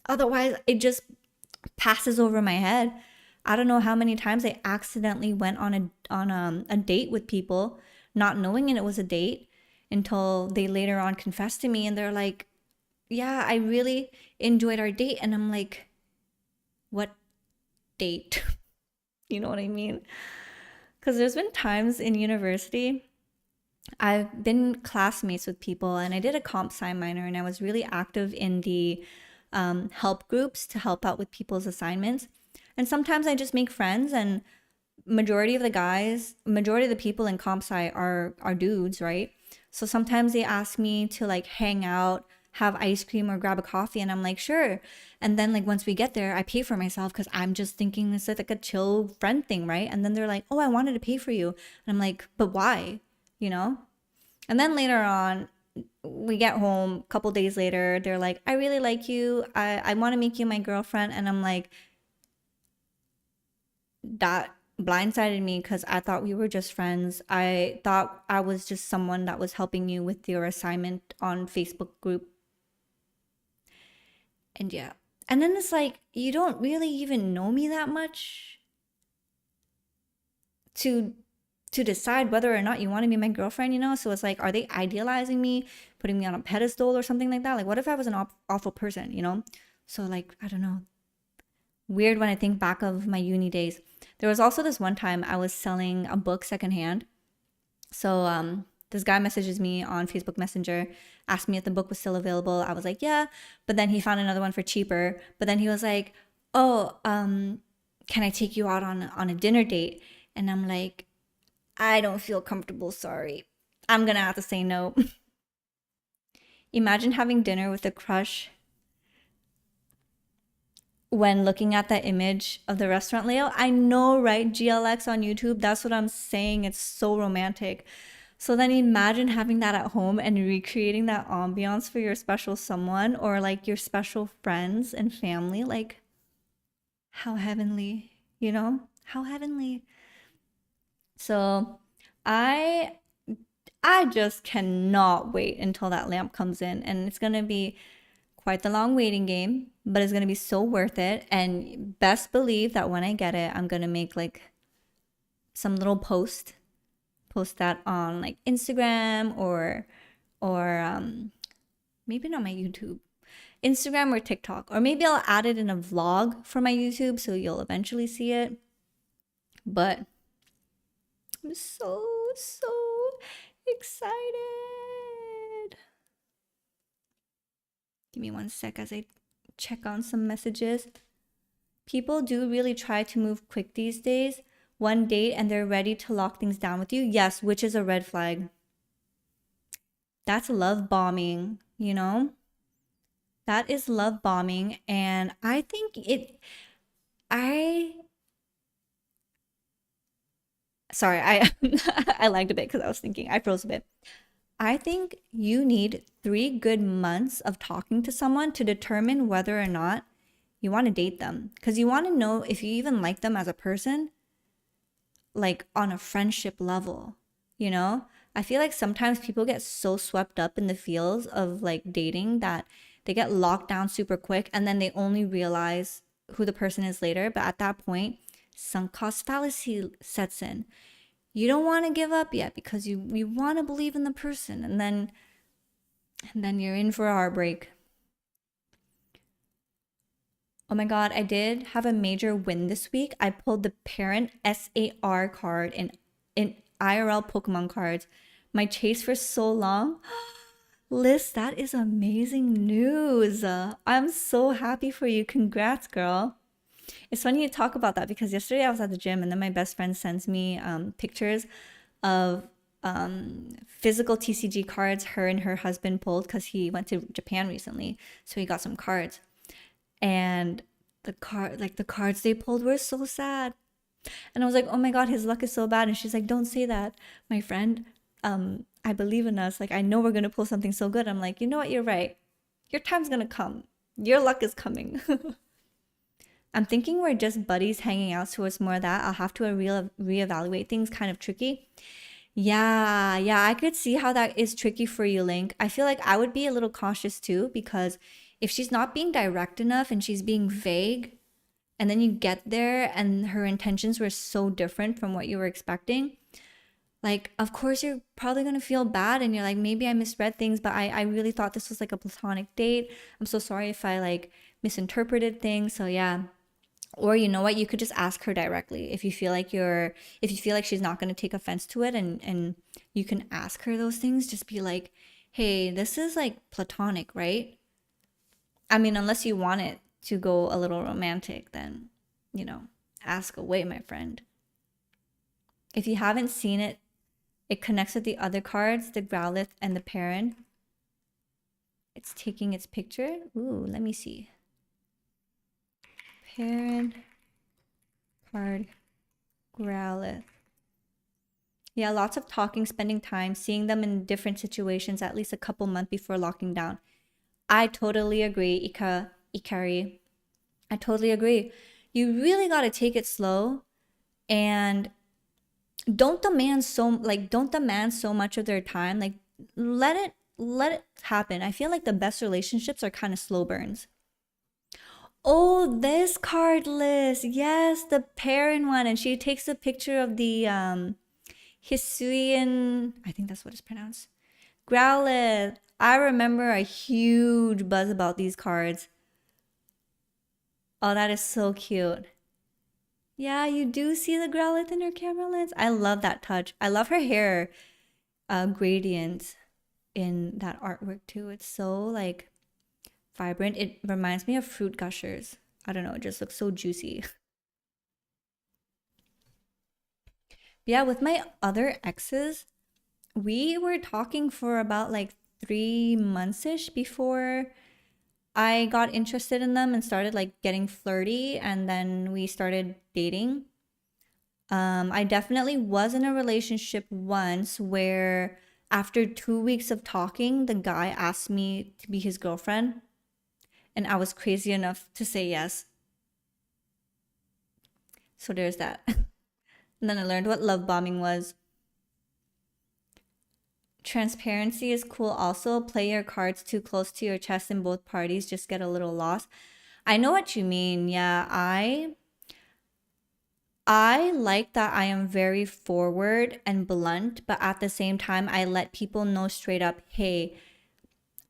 it just passes over my head. I don't know how many times I accidentally went on a date with people, not knowing it was a date, until they later on confessed to me and they're like, "Yeah, I really enjoyed our date." And I'm like, "What date?" You know what I mean? Because there's been times in university I've been classmates with people, and I did a comp sci minor, and I was really active in the help groups to help out with people's assignments. And sometimes I just make friends, and majority of the people in comp sci are dudes, right? So sometimes they ask me to like hang out, have ice cream or grab a coffee, and I'm like, sure. And then like once we get there, I pay for myself because I'm just thinking this is like a chill friend thing, right? And then they're like, oh, I wanted to pay for you. And I'm like, but why? You know? And then later on, we get home a couple days later, they're like, I really like you. I want to make you my girlfriend. And I'm like, that blindsided me because I thought we were just friends. I thought I was just someone that was helping you with your assignment on Facebook group. And yeah. And then it's like, you don't really even know me that much to decide whether or not you want to be my girlfriend, you know? So it's like, are they idealizing me, putting me on a pedestal or something like that? Like, what if I was an awful person, you know? So like, I don't know. Weird when I think back of my uni days. There was also this one time I was selling a book secondhand. So this guy messages me on Facebook Messenger, asked me if the book was still available. I was like, yeah. But then he found another one for cheaper. But then he was like, oh, can I take you out on a dinner date? And I'm like, I don't feel comfortable, sorry. I'm gonna have to say no. Imagine having dinner with a crush when looking at that image of the restaurant layout. I know, right? GLX on YouTube, that's what I'm saying. It's so romantic. So then imagine having that at home and recreating that ambiance for your special someone or like your special friends and family. Like, how heavenly, you know? How heavenly. So I just cannot wait until that lamp comes in, and it's going to be quite the long waiting game, but it's going to be so worth it. And best believe that when I get it, I'm going to make like some little post that on like Instagram or or maybe not my YouTube, Instagram or TikTok, or maybe I'll add it in a vlog for my YouTube so you'll eventually see it. But I'm so excited. Give me one sec as I check on some messages. People do really try to move quick these days. One date and they're ready to lock things down with you. Yes, which is a red flag. That's love bombing, you know? That is love bombing. And I think I, sorry, I, I lagged a bit because I was thinking, I froze a bit. I think you need 3 good months of talking to someone to determine whether or not you want to date them. Because you want to know if you even like them as a person, like on a friendship level, you know? I feel like sometimes people get so swept up in the feels of like dating that they get locked down super quick and then they only realize who the person is later. But at that point, sunk cost fallacy sets in. You don't want to give up yet because you want to believe in the person, and then you're in for a heartbreak. Oh my God, I did have a major win this week. I pulled the parent SAR card in IRL Pokemon cards. My chase for so long. Liz, that is amazing news. I'm so happy for you. Congrats, girl. It's funny you talk about that because yesterday I was at the gym and then my best friend sends me pictures of physical TCG cards her and her husband pulled because he went to Japan recently. So he got some cards. And the cards they pulled were so sad. And I was like, oh my God, his luck is so bad. And she's like, don't say that, my friend. I believe in us. Like, I know we're gonna pull something so good. I'm like, you know what? You're right. Your time's gonna come. Your luck is coming. I'm thinking we're just buddies hanging out, so it's more that I'll have to reevaluate things. Kind of tricky. Yeah, I could see how that is tricky for you, Link. I feel like I would be a little cautious too because if she's not being direct enough and she's being vague, and then you get there and her intentions were so different from what you were expecting, like, of course, you're probably gonna feel bad and you're like, maybe I misread things, but I really thought this was like a platonic date. I'm so sorry if I like misinterpreted things. So, yeah. Or you know what, you could just ask her directly if you feel like she's not going to take offense to it, and you can ask her those things. Just be like, hey, this is like platonic, right? I mean, unless you want it to go a little romantic, then ask away, my friend. If you haven't seen it, it connects with the other cards, the Growlithe and the Perrin. It's taking its picture. Ooh, let me see. Perrin card, Growlithe. Yeah, lots of talking, spending time, seeing them in different situations at least a couple months before locking down. I totally agree, Ikari. I totally agree. You really got to take it slow and don't demand so much of their time. Like let it happen. I feel like the best relationships are kind of slow burns. Oh, this card list. Yes, the Perrin one. And she takes a picture of the Hisuian, I think that's what it's pronounced. Growlithe. I remember a huge buzz about these cards. Oh, that is so cute. Yeah, you do see the Growlithe in her camera lens. I love that touch. I love her hair gradient in that artwork too. It's so like vibrant. It reminds me of fruit gushers. I don't know, it just looks so juicy. Yeah, with my other exes, we were talking for about like 3 months-ish before I got interested in them and started like getting flirty, and then we started dating. I definitely was in a relationship once where after 2 weeks of talking, the guy asked me to be his girlfriend, and I was crazy enough to say yes. So there's that. And then I learned what love bombing was. Transparency is cool also. Play your cards too close to your chest and both parties just get a little lost. I know what you mean. Yeah, I like that I am very forward and blunt, but at the same time, I let people know straight up, hey,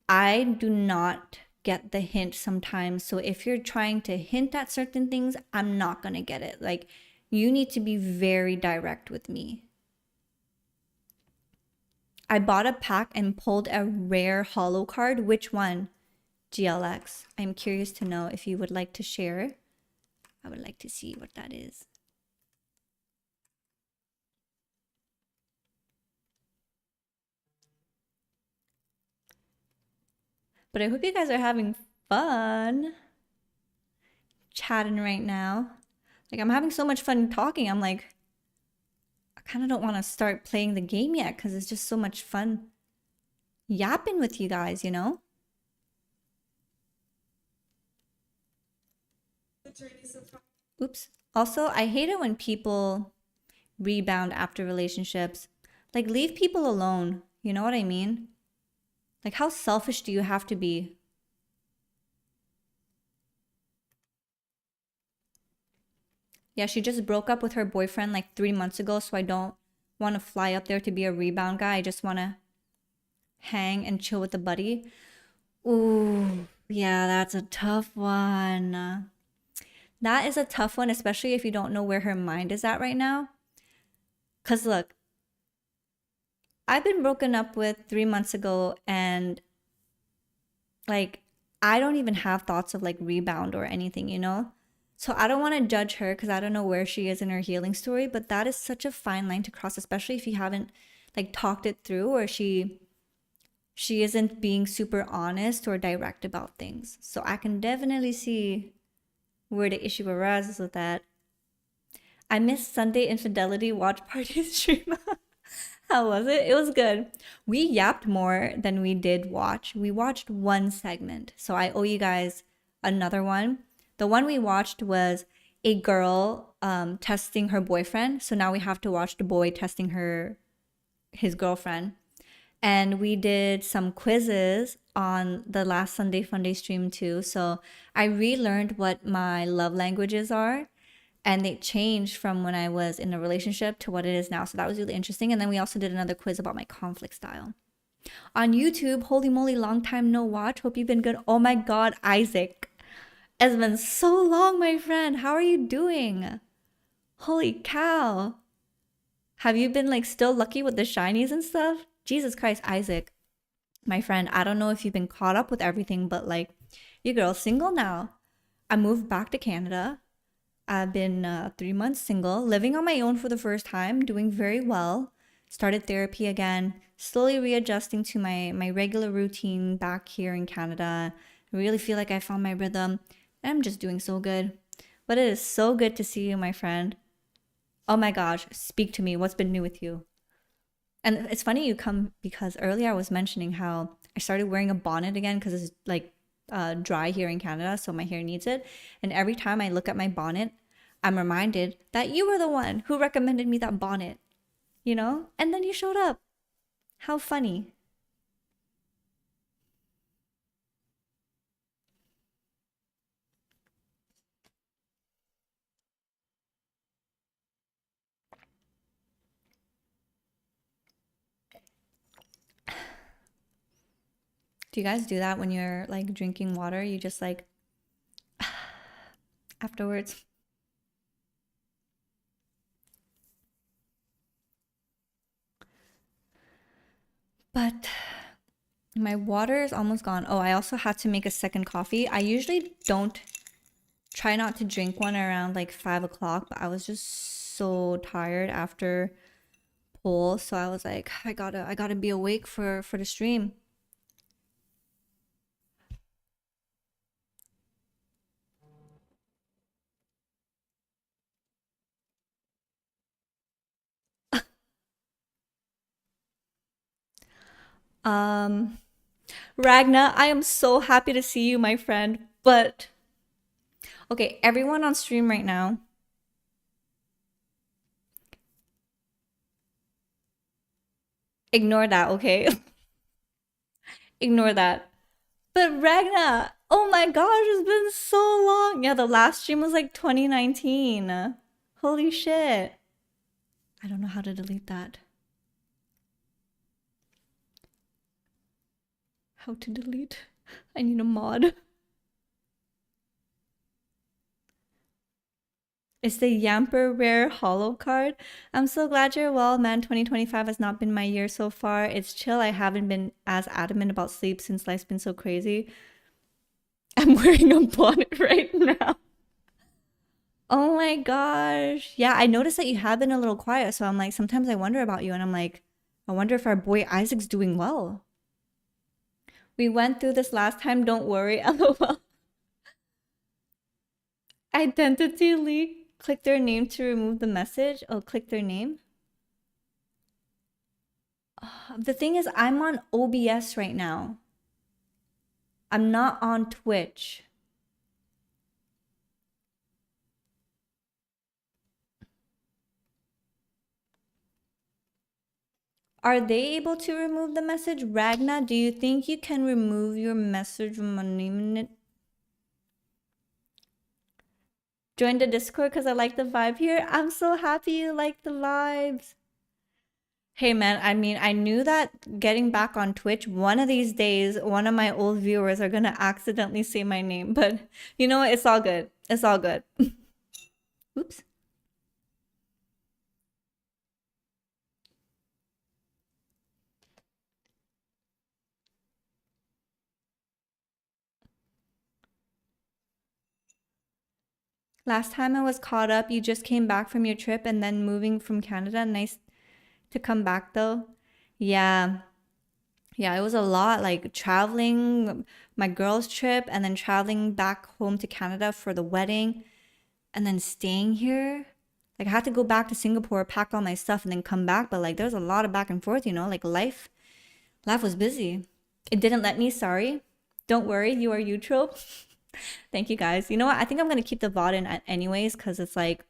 I do not get the hint sometimes. So if you're trying to hint at certain things, I'm not going to get it. Like, you need to be very direct with me. I bought a pack and pulled a rare holo card. Which one? GLX. I'm curious to know if you would like to share. I would like to see what that is. But I hope you guys are having fun chatting right now. Like, I'm having so much fun talking. I'm like, I kind of don't want to start playing the game yet because it's just so much fun yapping with you guys, you know? Oops. Also, I hate it when people rebound after relationships. Like, leave people alone. You know what I mean? Like, how selfish do you have to be? Yeah, she just broke up with her boyfriend like 3 months ago, so I don't want to fly up there to be a rebound guy. I just want to hang and chill with a buddy. Ooh, yeah, that's a tough one. That is a tough one, especially if you don't know where her mind is at right now. Because look, I've been broken up with 3 months ago, and like, I don't even have thoughts of like rebound or anything, you know? So I don't want to judge her because I don't know where she is in her healing story, but that is such a fine line to cross, especially if you haven't like talked it through, or she isn't being super honest or direct about things. So I can definitely see where the issue arises with that. I missed Sunday Infidelity watch party stream. How was it? It was good. We yapped more than we did watch. We watched one segment, so I owe you guys another one. The one we watched was a girl testing her boyfriend. So now we have to watch the boy testing his girlfriend. And we did some quizzes on the last Sunday Funday stream too. So I relearned what my love languages are, and they changed from when I was in a relationship to what it is now. So that was really interesting. And then we also did another quiz about my conflict style. On YouTube, holy moly, long time no watch. Hope you've been good. Oh my God, Isaac. It's been so long, my friend. How are you doing? Holy cow. Have you been like still lucky with the shinies and stuff? Jesus Christ, Isaac, my friend. I don't know if you've been caught up with everything, but like, your girl's single now. I moved back to Canada. I've been 3 months single, living on my own for the first time, doing very well. Started therapy again, slowly readjusting to my regular routine back here in Canada. I really feel like I found my rhythm, and I'm just doing so good. But it is so good to see you, my friend. Oh my gosh, speak to me. What's been new with you? And it's funny you come because earlier I was mentioning how I started wearing a bonnet again because it's like dry here in Canada, so my hair needs it. And every time I look at my bonnet, I'm reminded that you were the one who recommended me that bonnet, you know? And then you showed up. How funny. Do you guys do that when you're like drinking water? You just like afterwards. But my water is almost gone. Oh, I also had to make a second coffee. I usually don't try not to drink one around like 5 o'clock, but I was just so tired after pool, so I was like, I gotta be awake for the stream. Um, Ragna, I am so happy to see you, my friend. But okay, everyone on stream right now, ignore that, okay? Ignore that. But Ragna, oh my gosh, it's been so long. Yeah, the last stream was like 2019. Holy shit. I don't know how to delete that. How to delete? I need a mod. It's the Yamper Rare Holo card. I'm so glad you're well, man. 2025 has not been my year so far. It's chill. I haven't been as adamant about sleep since life's been so crazy. I'm wearing a bonnet right now. Oh my gosh. Yeah, I noticed that you have been a little quiet. So I'm like, sometimes I wonder about you. And I'm like, I wonder if our boy Isaac's doing well. We went through this last time. Don't worry. LOL. Identity leak. Click their name to remove the message. Oh, click their name. The thing is, I'm on OBS right now. I'm not on Twitch. Are they able to remove the message? Ragna, do you think you can remove your message from my name? Join the Discord because I like the vibe here. I'm so happy you like the vibes. Hey man, I mean, I knew that getting back on Twitch, one of these days, one of my old viewers are gonna accidentally say my name, but you know what? It's all good. It's all good. Oops. Last time I was caught up, you just came back from your trip and then moving from Canada. Nice to come back though. Yeah. Yeah, it was a lot like traveling, my girls' trip, and then traveling back home to Canada for the wedding, and then staying here. Like I had to go back to Singapore, pack all my stuff, and then come back. But like there was a lot of back and forth, you know, like life was busy. It didn't let me, sorry. Don't worry, you are Eutrope. Thank you guys. You know what? I think I'm gonna keep the VOD in anyways, because it's like,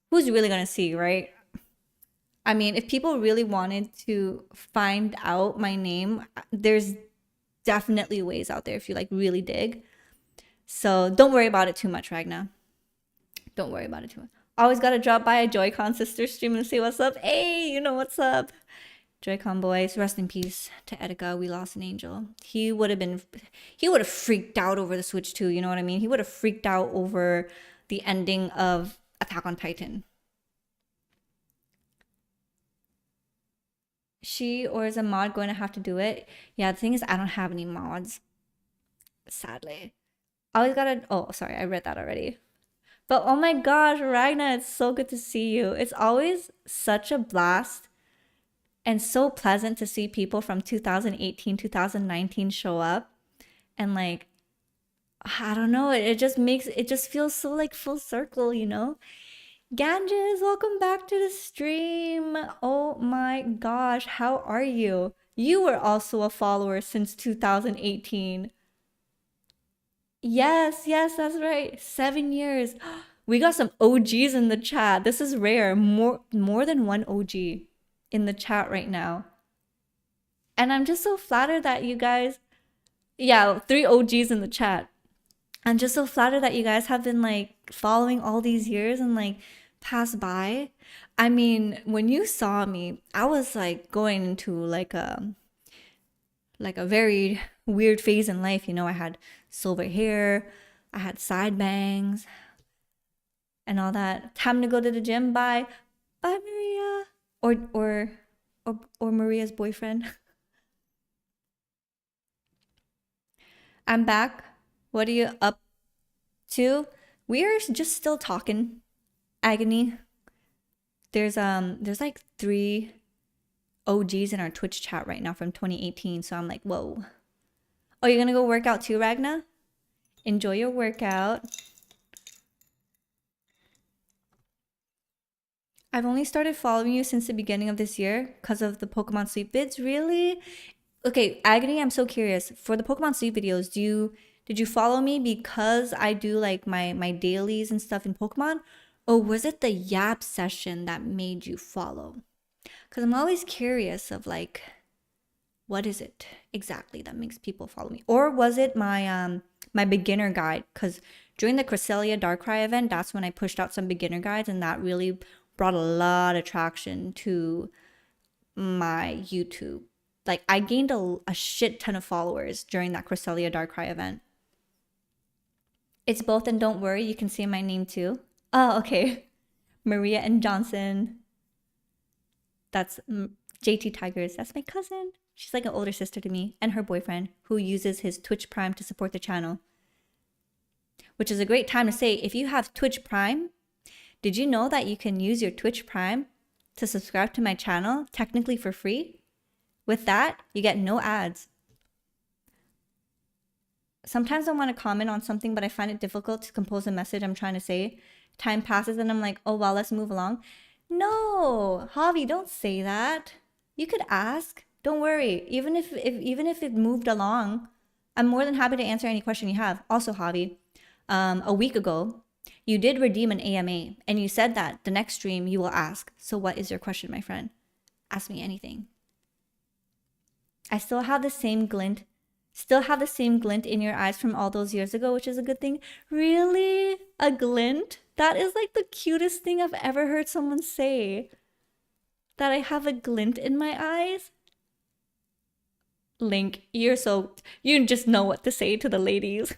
who's really gonna see, right? I mean, if people really wanted to find out my name, there's definitely ways out there if you like really dig. So don't worry about it too much, Ragna. Don't worry about it too much. Always gotta drop by a Joy-Con sister stream and say what's up. Hey, you know what's up. Joy-Con boys, rest in peace to Etika. We lost an angel. He would have freaked out over the Switch too. You know what I mean? He would have freaked out over the ending of Attack on Titan. She or is a mod going to have to do it? Yeah, the thing is, I don't have any mods, sadly. Always gotta. Oh, sorry, I read that already. But oh my gosh, Ragna, it's so good to see you. It's always such a blast and so pleasant to see people from 2018, 2019 show up. And like, I don't know, it just feels so like full circle, you know? Ganges, welcome back to the stream. Oh my gosh, how are you? You were also a follower since 2018. Yes, yes, that's right. 7 years. We got some OGs in the chat. This is rare. More than one OG in the chat right now. And I'm just so flattered that you guys, yeah, 3 OGs in the chat. I'm just so flattered that you guys have been like following all these years and like pass by. I mean, when you saw me, I was like going into like a very weird phase in life. You know, I had silver hair, I had side bangs, and all that. Time to go to the gym. Bye, bye, Maria, or Maria's boyfriend. I'm back. What are you up to? We're just still talking. Agony. There's like 3 OGs in our Twitch chat right now from 2018. So I'm like, whoa. Oh, you're gonna go work out too, Ragna? Enjoy your workout. I've only started following you since the beginning of this year because of the Pokemon Sleep vids. Really? Okay, Agony, I'm so curious. For the Pokemon Sleep videos, did you follow me because I do like my dailies and stuff in Pokemon? Or was it the Yap session that made you follow? Because I'm always curious of like, what is it exactly that makes people follow me? Or was it my my beginner guide, because during the Cresselia Darkrai event, that's when I pushed out some beginner guides, and that really brought a lot of traction to my YouTube. Like, I gained a shit ton of followers during that Cresselia Darkrai event. It's both, and don't worry, you can see my name too. Oh, okay. Maria and Johnson. That's JT Tigers. That's my cousin. She's like an older sister to me, and her boyfriend, who uses his Twitch Prime to support the channel. Which is a great time to say, if you have Twitch Prime, did you know that you can use your Twitch Prime to subscribe to my channel, technically for free? With that, you get no ads. Sometimes I want to comment on something, but I find it difficult to compose a message I'm trying to say. Time passes and I'm like, oh, well, let's move along. No, Javi, don't say that. You could ask. Don't worry. Even if it moved along, I'm more than happy to answer any question you have. Also, Javi, a week ago, you did redeem an AMA, and you said that the next stream you will ask. So what is your question, my friend? Ask me anything. I still have the same glint. Still have the same glint in your eyes from all those years ago, which is a good thing. Really? A glint? That is like the cutest thing I've ever heard someone say. That I have a glint in my eyes? Link, you just know what to say to the ladies.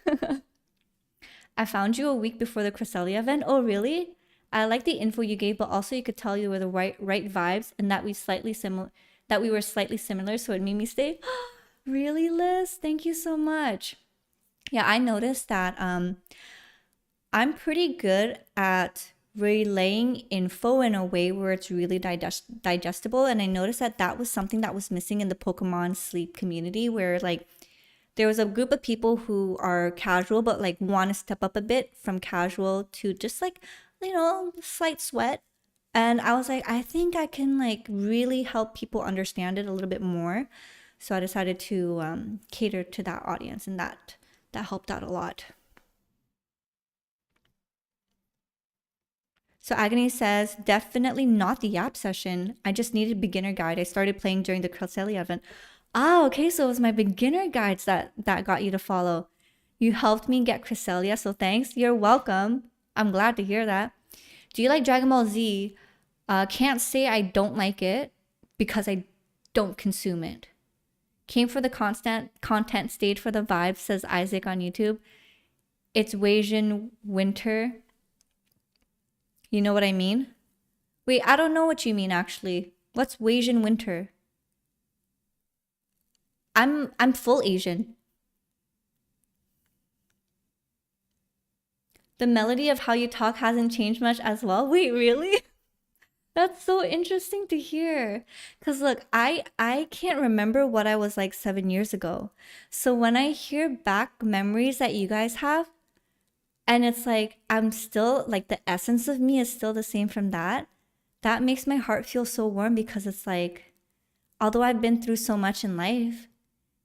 I found you a week before the Cresselia event. Oh, really? I like the info you gave, but also you could tell you were the right vibes and that we were slightly similar, so it made me stay. Really, Liz? Thank you so much. Yeah, I noticed that I'm pretty good at relaying info in a way where it's really digestible, and I noticed that was something that was missing in the Pokemon Sleep community, where like there was a group of people who are casual but like want to step up a bit from casual to just like, you know, slight sweat. And I was like, I think I can like really help people understand it a little bit more. So I decided to cater to that audience, and that helped out a lot. So Agony says, definitely not the Yap session. I just needed beginner guide. I started playing during the Cresselia event. Ah, okay, so it was my beginner guides that got you to follow. You helped me get Cresselia, so thanks. You're welcome. I'm glad to hear that. Do you like Dragon Ball Z? Can't say I don't like it because I don't consume it. Came for the content, stayed for the vibes, says Isaac on YouTube. It's Asian winter. You know what I mean? Wait, I don't know what you mean actually. What's Asian winter? I'm full Asian. The melody of how you talk hasn't changed much as well. Wait, really? That's so interesting to hear. Cause look, I can't remember what I was like 7 years ago. So when I hear back memories that you guys have, and it's like I'm still like the essence of me is still the same from that makes my heart feel so warm, because it's like, although I've been through so much in life,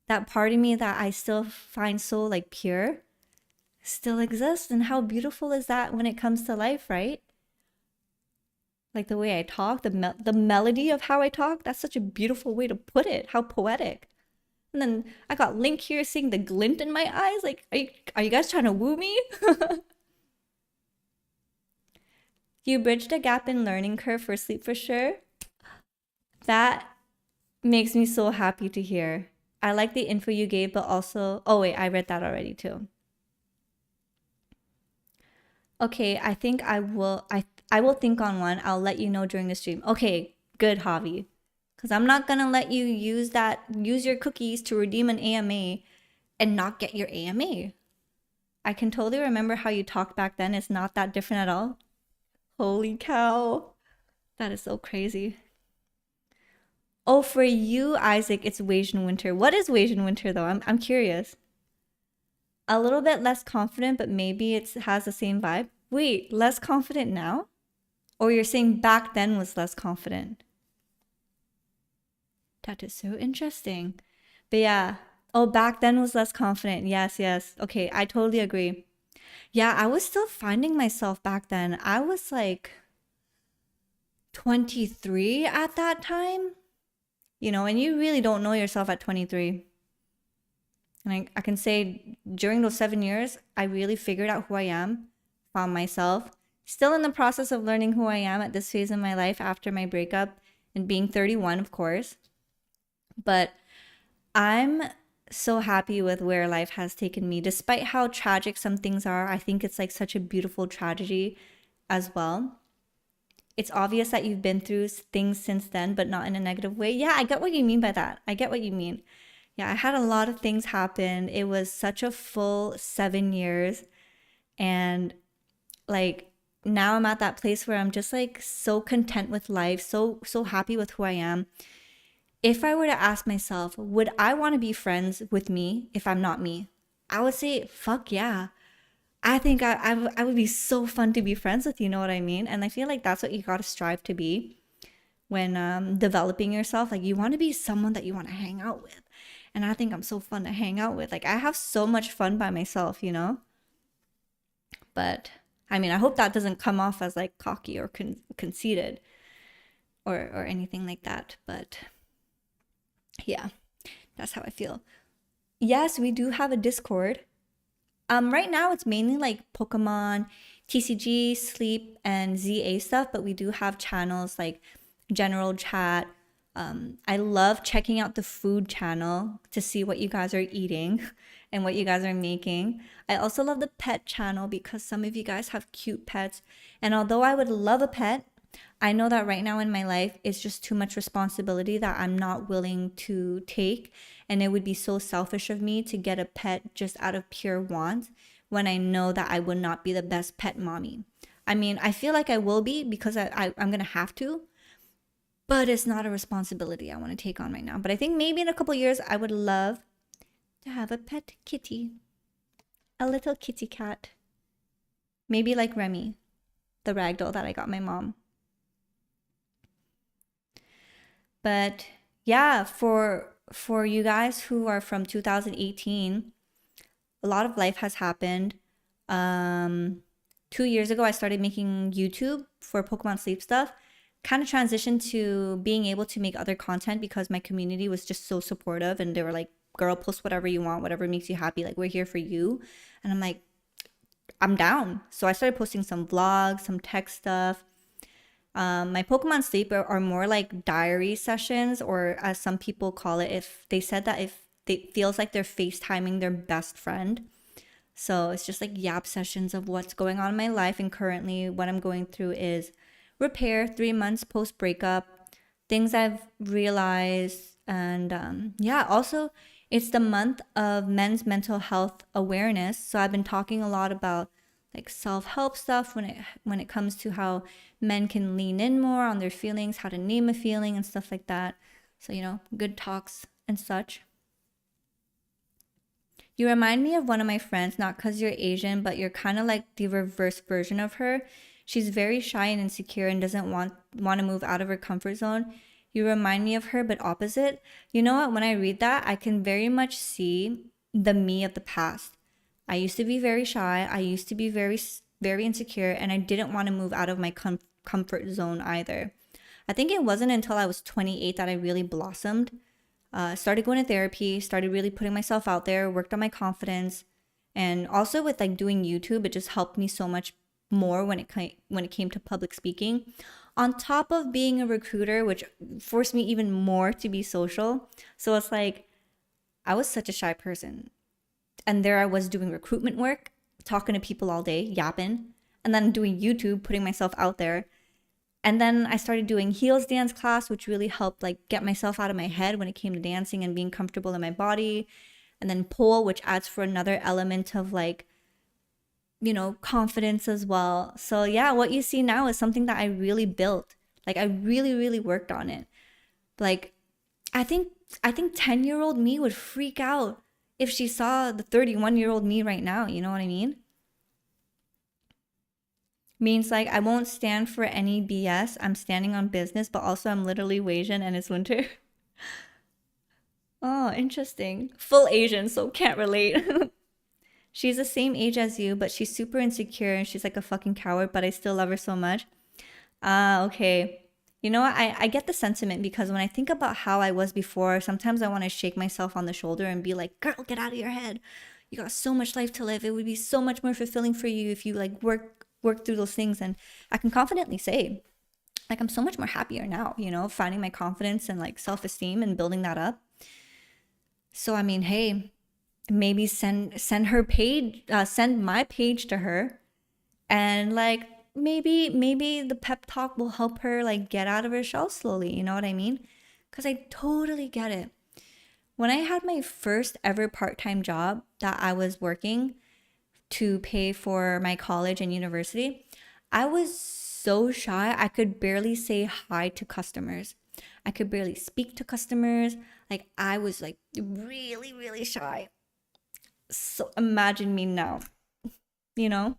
that part of me that I still find so like pure still exists. And how beautiful is that when it comes to life, right? Like the way I talk, the melody of how I talk, that's such a beautiful way to put it. How poetic. And then I got Link here seeing the glint in my eyes. Like, are you guys trying to woo me? You bridged a gap in learning curve for sleep for sure. That makes me so happy to hear. I like the info you gave, but also, oh wait, I read that already too. Okay, I think I will think on one. I'll let you know during the stream. Okay, good, Javi. Because I'm not gonna let you use your cookies to redeem an AMA and not get your AMA. I can totally remember how you talked back then. It's not that different at all. Holy cow. That is so crazy. Oh, for you, Isaac, it's Asian winter. What is Asian winter though? I'm curious. A little bit less confident, but maybe it has the same vibe. Wait, less confident now? Or you're saying back then was less confident? That is so interesting. But yeah. Oh, back then was less confident. Yes, yes. Okay, I totally agree. Yeah, I was still finding myself back then. I was like 23 at that time. You know, and you really don't know yourself at 23. And I can say during those 7 years, I really figured out who I am, found myself. Still in the process of learning who I am at this phase in my life after my breakup and being 31, of course. But I'm so happy with where life has taken me. Despite how tragic some things are, I think it's like such a beautiful tragedy as well. It's obvious that you've been through things since then, but not in a negative way. Yeah, I get what you mean by that. I get what you mean. Yeah, I had a lot of things happen. It was such a full 7 years. And like now I'm at that place where I'm just like so content with life, so happy with who I am. If I were to ask myself, would I want to be friends with me if I'm not me? I would say, fuck yeah. I think I would be so fun to be friends with, you know what I mean? And I feel like that's what you got to strive to be when developing yourself. Like you want to be someone that you want to hang out with. And I think I'm so fun to hang out with. Like I have so much fun by myself, you know? But I mean, I hope that doesn't come off as like cocky or conceited or anything like that. But yeah, that's how I feel. Yes, we do have a Discord. Right now it's mainly like Pokemon, TCG, Sleep, and ZA stuff, but we do have channels like general chat. I love checking out the food channel to see what you guys are eating and what you guys are making. I also love the pet channel because some of you guys have cute pets. And although I would love a pet, I know that right now in my life it's just too much responsibility that I'm not willing to take. And it would be so selfish of me to get a pet just out of pure want when I know that I would not be the best pet mommy. I mean, I feel like I will be because I'm going to have to, but it's not a responsibility I want to take on right now. But I think maybe in a couple years, I would love to have a pet kitty, a little kitty cat. Maybe like Remy, the ragdoll that I got my mom. But yeah, for you guys who are from 2018, a lot of life has happened. 2 years ago, I started making YouTube for Pokemon Sleep stuff. Kind of transitioned to being able to make other content because my community was just so supportive and they were like, girl, post whatever you want, whatever makes you happy. Like, we're here for you. And I'm like, I'm down. So I started posting some vlogs, some tech stuff. My Pokemon Sleep are more like diary sessions, or as some people call it, if they said that if it feels like they're FaceTiming their best friend. So it's just like yap sessions of what's going on in my life. And currently what I'm going through is repair 3 months post breakup, things I've realized. And yeah, also it's the month of men's mental health awareness. So I've been talking a lot about like self-help stuff when it comes to how men can lean in more on their feelings, how to name a feeling and stuff like that. So, you know, good talks and such. You remind me of one of my friends, not because you're Asian, but you're kind of like the reverse version of her. She's very shy and insecure and doesn't want to move out of her comfort zone. You remind me of her, but opposite. You know what? When I read that, I can very much see the me of the past. I used to be very shy. I used to be very insecure, and I didn't want to move out of my comfort zone either. I think it wasn't until I was 28 that I really blossomed. Started going to therapy, started really putting myself out there, worked on my confidence, and also with like doing YouTube, it just helped me so much more when it came to public speaking. On top of being a recruiter, which forced me even more to be social. So it's like I was such a shy person. And there I was doing recruitment work, talking to people all day, yapping, and then doing YouTube, putting myself out there. And then I started doing heels dance class, which really helped like get myself out of my head when it came to dancing and being comfortable in my body. And then pole, which adds for another element of like, you know, confidence as well. So yeah, what you see now is something that I really built. Like I really, really worked on it. Like I think 10-year-old me would freak out if she saw the 31-year-old me right now, you know what I mean? Means like I won't stand for any BS. I'm standing on business, but also I'm literally Asian and it's winter. Oh, interesting. Full Asian, so can't relate. She's the same age as you, but she's super insecure and she's like a fucking coward, but I still love her so much. Ah, okay. You know what? I get the sentiment because when I think about how I was before, sometimes I want to shake myself on the shoulder and be like, girl, get out of your head. You got so much life to live. It would be so much more fulfilling for you if you like work through those things. And I can confidently say, like, I'm so much more happier now, you know, finding my confidence and like self-esteem and building that up. So I mean, hey, maybe send her page, send my page to her, and like maybe the pep talk will help her like get out of her shell slowly. You know what I mean? Because I totally get it. When I had my first ever part-time job that I was working to pay for my college and university, I was so shy. I could barely say hi to customers. I could barely speak to customers. Like I was like really, really shy. So imagine me now, you know?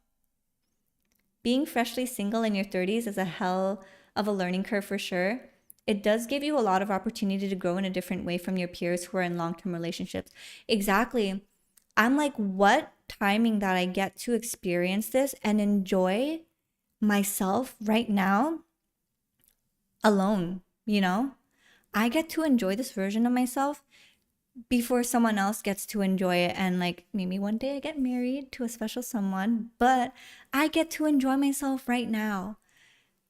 Being freshly single in your 30s is a hell of a learning curve for sure. It does give you a lot of opportunity to grow in a different way from your peers who are in long term relationships. Exactly. I'm like, what timing that I get to experience this and enjoy myself right now alone, you know? I get to enjoy this version of myself before someone else gets to enjoy it. And like maybe one day I get married to a special someone, but I get to enjoy myself right now.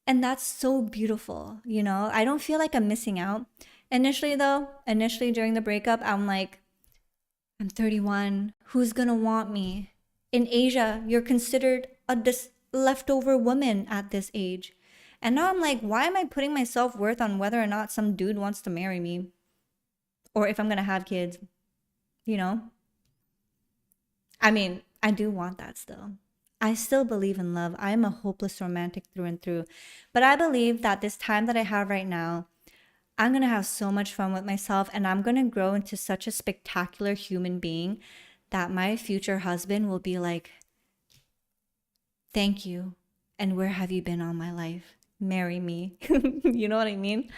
And that's so beautiful, you know? I don't feel like I'm missing out. Initially, though, initially during the breakup, I'm like, I'm 31. Who's gonna want me? In Asia, you're considered a leftover woman at this age. And now I'm like, why am I putting my self worth on whether or not some dude wants to marry me? Or if I'm gonna have kids, you know? I mean, I do want that still. I still believe in love. I am a hopeless romantic through and through. But I believe that this time that I have right now, I'm going to have so much fun with myself and I'm going to grow into such a spectacular human being that my future husband will be like, thank you. And where have you been all my life? Marry me. You know what I mean?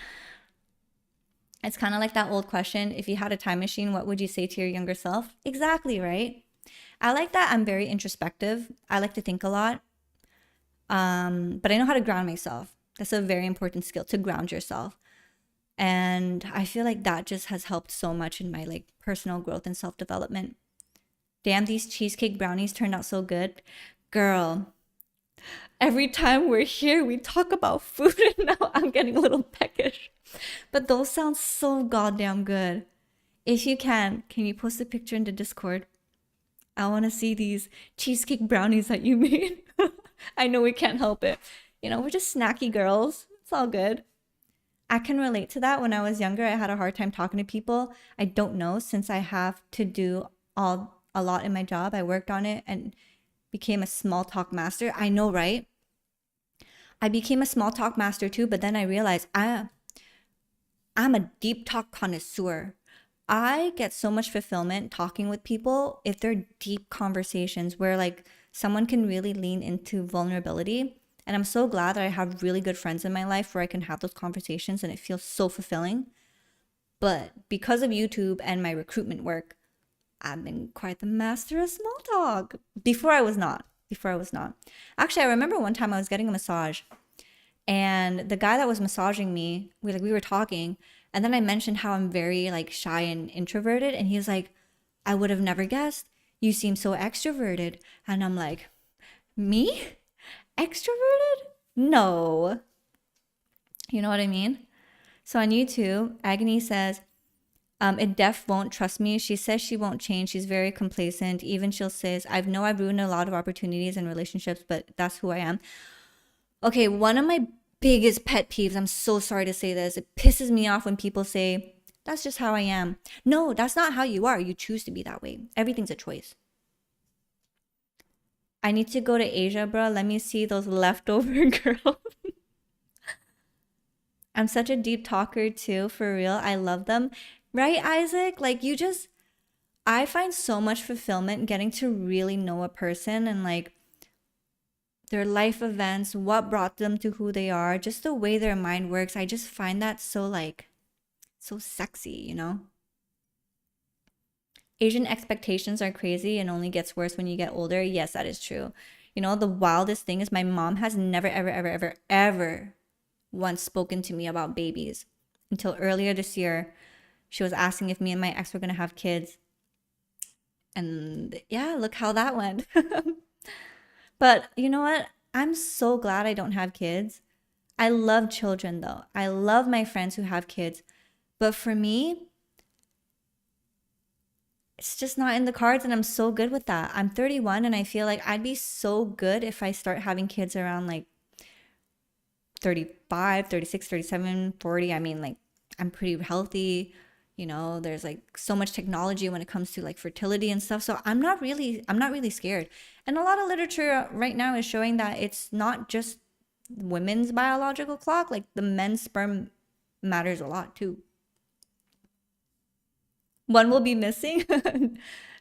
It's kind of like that old question, if you had a time machine, what would you say to your younger self? Exactly, right? I like that I'm very introspective. I like to think a lot. But I know how to ground myself. That's a very important skill, to ground yourself. And I feel like that just has helped so much in my like personal growth and self-development. Damn, these cheesecake brownies turned out so good. Girl, every time we're here, we talk about food and now I'm getting a little peckish. But those sound so goddamn good. If you can you post a picture into Discord? I want to see these cheesecake brownies that you made. I know we can't help it. You know, we're just snacky girls. It's all good. I can relate to that. When I was younger, I had a hard time talking to people I don't know since I have to do a lot in my job. I worked on it and became a small talk master. I know, right? I became a small talk master too, but then I realized I'm a deep talk connoisseur. I get so much fulfillment talking with people if they're deep conversations where like someone can really lean into vulnerability. And I'm so glad that I have really good friends in my life where I can have those conversations and it feels so fulfilling. But because of YouTube and my recruitment work, I've been quite the master of small talk. Before I was not. Before I was not. Actually, I remember one time I was getting a massage and the guy that was massaging me, we were talking, and then I mentioned how I'm very like shy and introverted, and he's like, I would have never guessed. You seem so extroverted. And I'm like, me? Extroverted? No. You know what I mean? So on YouTube, Agony says, if Def won't trust me, she says she won't change. She's very complacent. Even she'll say, I know I've ruined a lot of opportunities and relationships, but that's who I am. Okay, one of my biggest pet peeves, I'm so sorry to say this, it pisses me off when people say, that's just how I am. No, that's not how you are. You choose to be that way. Everything's a choice. I need to go to Asia, bro. Let me see those leftover girls. I'm such a deep talker too, for real. I love them. Right, Isaac? Like I find so much fulfillment getting to really know a person and like their life events, what brought them to who they are, just the way their mind works. I just find that so like so sexy, you know? Asian expectations are crazy and only gets worse when you get older. Yes, that is true. You know, the wildest thing is my mom has never, ever, ever, ever, ever once spoken to me about babies until earlier this year. She was asking if me and my ex were going to have kids. And yeah, look how that went. But you know what? I'm so glad I don't have kids. I love children though. I love my friends who have kids. But for me, it's just not in the cards, and I'm so good with that. I'm 31 and I feel like I'd be so good if I start having kids around like 35, 36, 37, 40. I mean, like, I'm pretty healthy. There's like so much technology when it comes to like fertility and stuff. So I'm not really scared. And a lot of literature right now is showing that it's not just women's biological clock, like the men's sperm matters a lot too. One will be missing.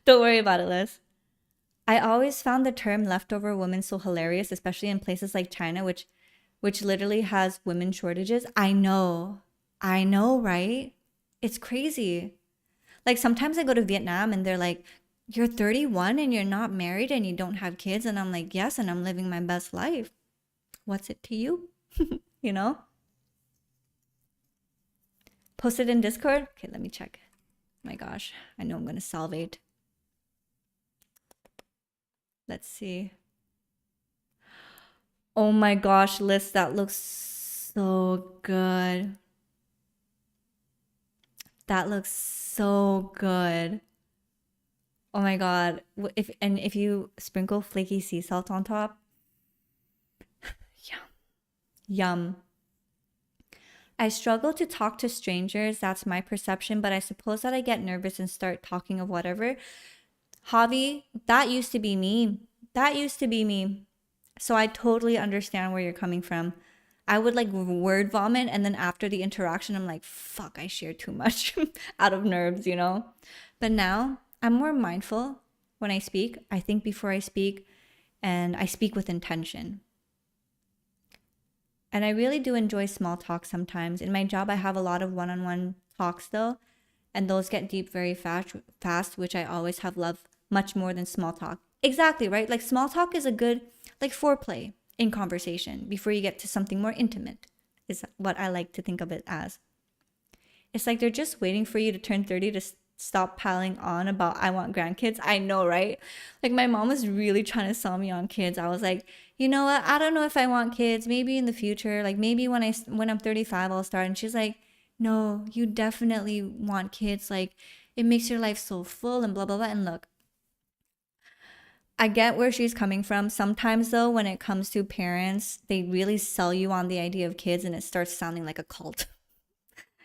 Don't worry about it, Liz. I always found the term leftover woman so hilarious, especially in places like China, which literally has women shortages. I know. I know, right? It's crazy. Like sometimes I go to Vietnam and they're like, "You're 31 and you're not married and you don't have kids." And I'm like, "Yes, and I'm living my best life. What's it to you?" You know? Post it in Discord. Okay, let me check. My gosh, I know I'm gonna salivate. Let's see. Oh my gosh, Liz, that looks so good. That looks so good. Oh my God. If you sprinkle flaky sea salt on top, yum. Yum. I struggle to talk to strangers, that's my perception, but I suppose that I get nervous and start talking of whatever. Javi, that used to be me. That used to be me. So I totally understand where you're coming from. I would like word vomit, and then after the interaction, I'm like, fuck, I shared too much out of nerves. But now I'm more mindful when I speak. I think before I speak, and I speak with intention. And I really do enjoy small talk sometimes. In my job, I have a lot of one on one talks though, and those get deep very fast, which I always have loved much more than small talk. Exactly, right? Like small talk is a good like foreplay in conversation before you get to something more intimate, is what I like to think of it as. It's like they're just waiting for you to turn 30 to stop piling on about I want grandkids. I know, right? Like my mom was really trying to sell me on kids. I was like, "You know what? I don't know if I want kids. Maybe in the future, like maybe when I'm 35 I'll start." And she's like, "No, you definitely want kids. Like it makes your life so full and blah blah blah." And look, I get where she's coming from. Sometimes though, when it comes to parents, they really sell you on the idea of kids and it starts sounding like a cult.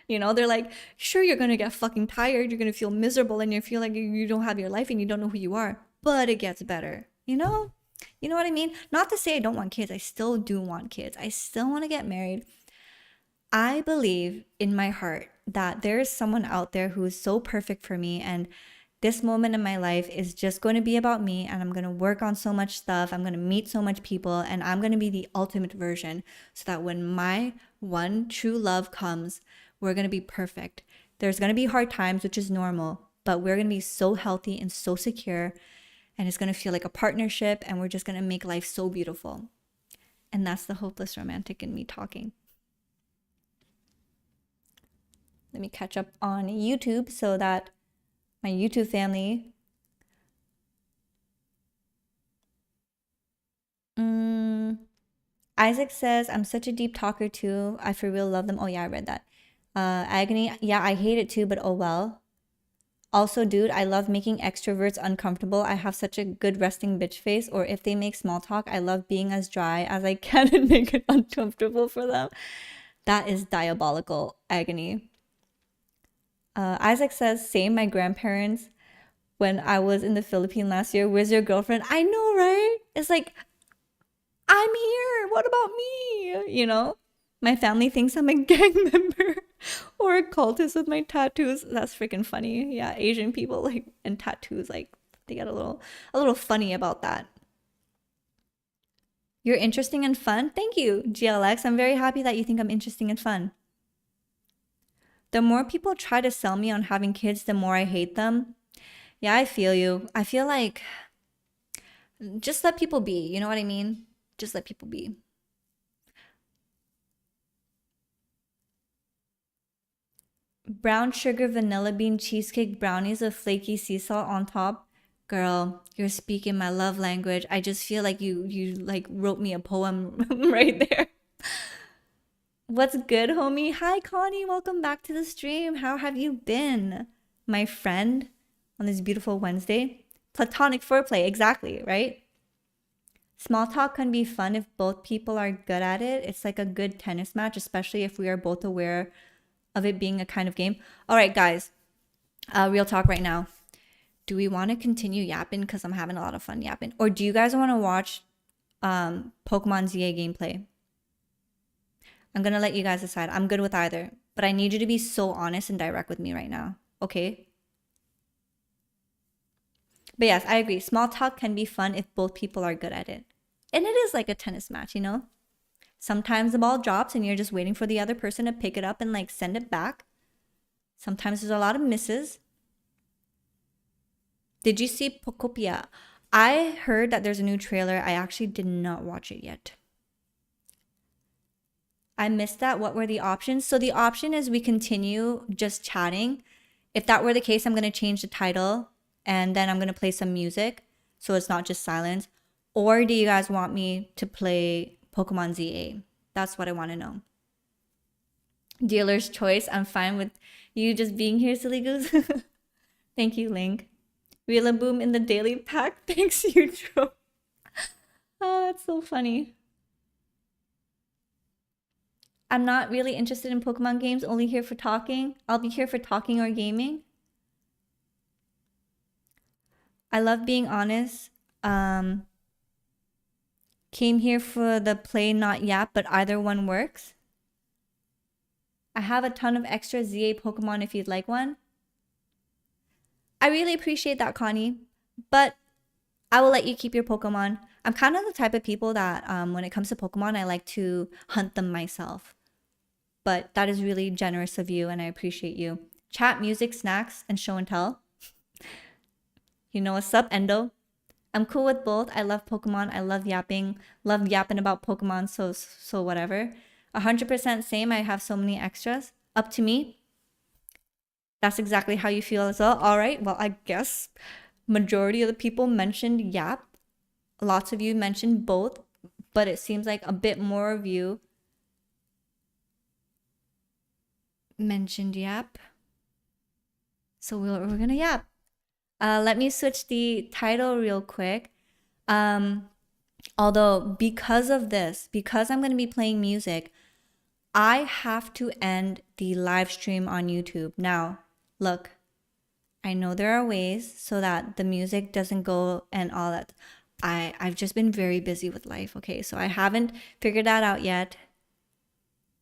They're like, sure, you're going to get fucking tired. You're going to feel miserable and you feel like you don't have your life and you don't know who you are. But it gets better. You know? You know what I mean? Not to say I don't want kids. I still do want kids. I still want to get married. I believe in my heart that there is someone out there who is so perfect for me. And this moment in my life is just going to be about me. And I'm going to work on so much stuff. I'm going to meet so much people. And I'm going to be the ultimate version so that when my one true love comes, we're going to be perfect. There's going to be hard times, which is normal, but we're going to be so healthy and so secure. And it's going to feel like a partnership. And we're just going to make life so beautiful. And that's the hopeless romantic in me talking. Let me catch up on YouTube so that my YouTube family. Isaac says, I'm such a deep talker too. I for real love them. Oh, yeah, I read that. Agony. Yeah, I hate it too, but oh well. Also, dude, I love making extroverts uncomfortable. I have such a good resting bitch face. Or if they make small talk, I love being as dry as I can and make it uncomfortable for them. That is diabolical, Agony. Isaac says, same, my grandparents when I was in the Philippines last year. Where's your girlfriend? I know, right? It's like, I'm here. What about me? My family thinks I'm a gang member or a cultist with my tattoos. That's freaking funny. Yeah, Asian people like and tattoos like they get a little funny about that. You're interesting and fun. Thank you, GLX. I'm very happy that you think I'm interesting and fun. The more people try to sell me on having kids, the more I hate them. Yeah, I feel you. I feel like just let people be. You know what I mean? Just let people be. Brown sugar vanilla bean cheesecake brownies with flaky sea salt on top. Girl, you're speaking my love language. I just feel like you like wrote me a poem right there. What's good, homie? Hi, Connie. Welcome back to the stream. How have you been, my friend, on this beautiful Wednesday? Platonic foreplay, exactly, right? Small talk can be fun if both people are good at it. It's like a good tennis match, especially if we are both aware of it being a kind of game. All right, guys, real talk right now. Do we want to continue yapping? Because I'm having a lot of fun yapping. Or do you guys want to watch Pokemon ZA gameplay? I'm going to let you guys decide. I'm good with either. But I need you to be so honest and direct with me right now. Okay? But yes, I agree. Small talk can be fun if both people are good at it. And it is like a tennis match, you know? Sometimes the ball drops and you're just waiting for the other person to pick it up and like send it back. Sometimes there's a lot of misses. Did you see Pokopia? I heard that there's a new trailer. I actually did not watch it yet. I missed that. What were the options? So the option is we continue just chatting. If that were the case, I'm going to change the title and then I'm going to play some music so it's not just silence. Or do you guys want me to play Pokemon ZA? That's what I want to know. Dealer's choice. I'm fine with you just being here, silly goose. Thank you, Link. Wheel and Boom in the daily pack. Thanks, Eutrope. Oh, that's so funny. I'm not really interested in Pokemon games, only here for talking. I'll be here for talking or gaming. I love being honest. Came here for the play, not yap, but either one works. I have a ton of extra ZA Pokemon if you'd like one. I really appreciate that, Connie, but I will let you keep your Pokemon. I'm kind of the type of people that when it comes to Pokemon, I like to hunt them myself. But that is really generous of you and I appreciate you. Chat, music, snacks, and show and tell. You know what's up, Endo? I'm cool with both. I love Pokemon. I love yapping. Love yapping about Pokemon, so whatever. 100% same. I have so many extras. Up to me. That's exactly how you feel as well. All right. Well, I guess majority of the people mentioned yap. Lots of you mentioned both, but it seems like a bit more of you mentioned yap. So we're gonna yap. Let me switch the title real quick. Although because of this, because I'm gonna be playing music, I have to end the live stream on YouTube. Now, look, I know there are ways so that the music doesn't go and all that. I've just been very busy with life, okay? So I haven't figured that out yet.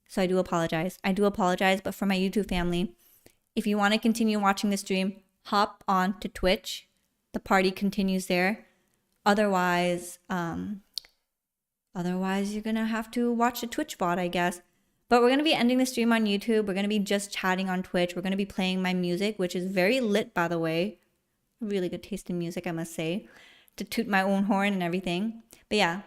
So I do apologize. But for my YouTube family, if you want to continue watching the stream, hop on to Twitch. The party continues there. Otherwise, you're gonna have to watch the Twitch bot, I guess. But we're gonna be ending the stream on YouTube. We're gonna be just chatting on Twitch. We're gonna be playing my music, which is very lit, by the way. Really good taste in music, I must say. To toot my own horn and everything. But yeah,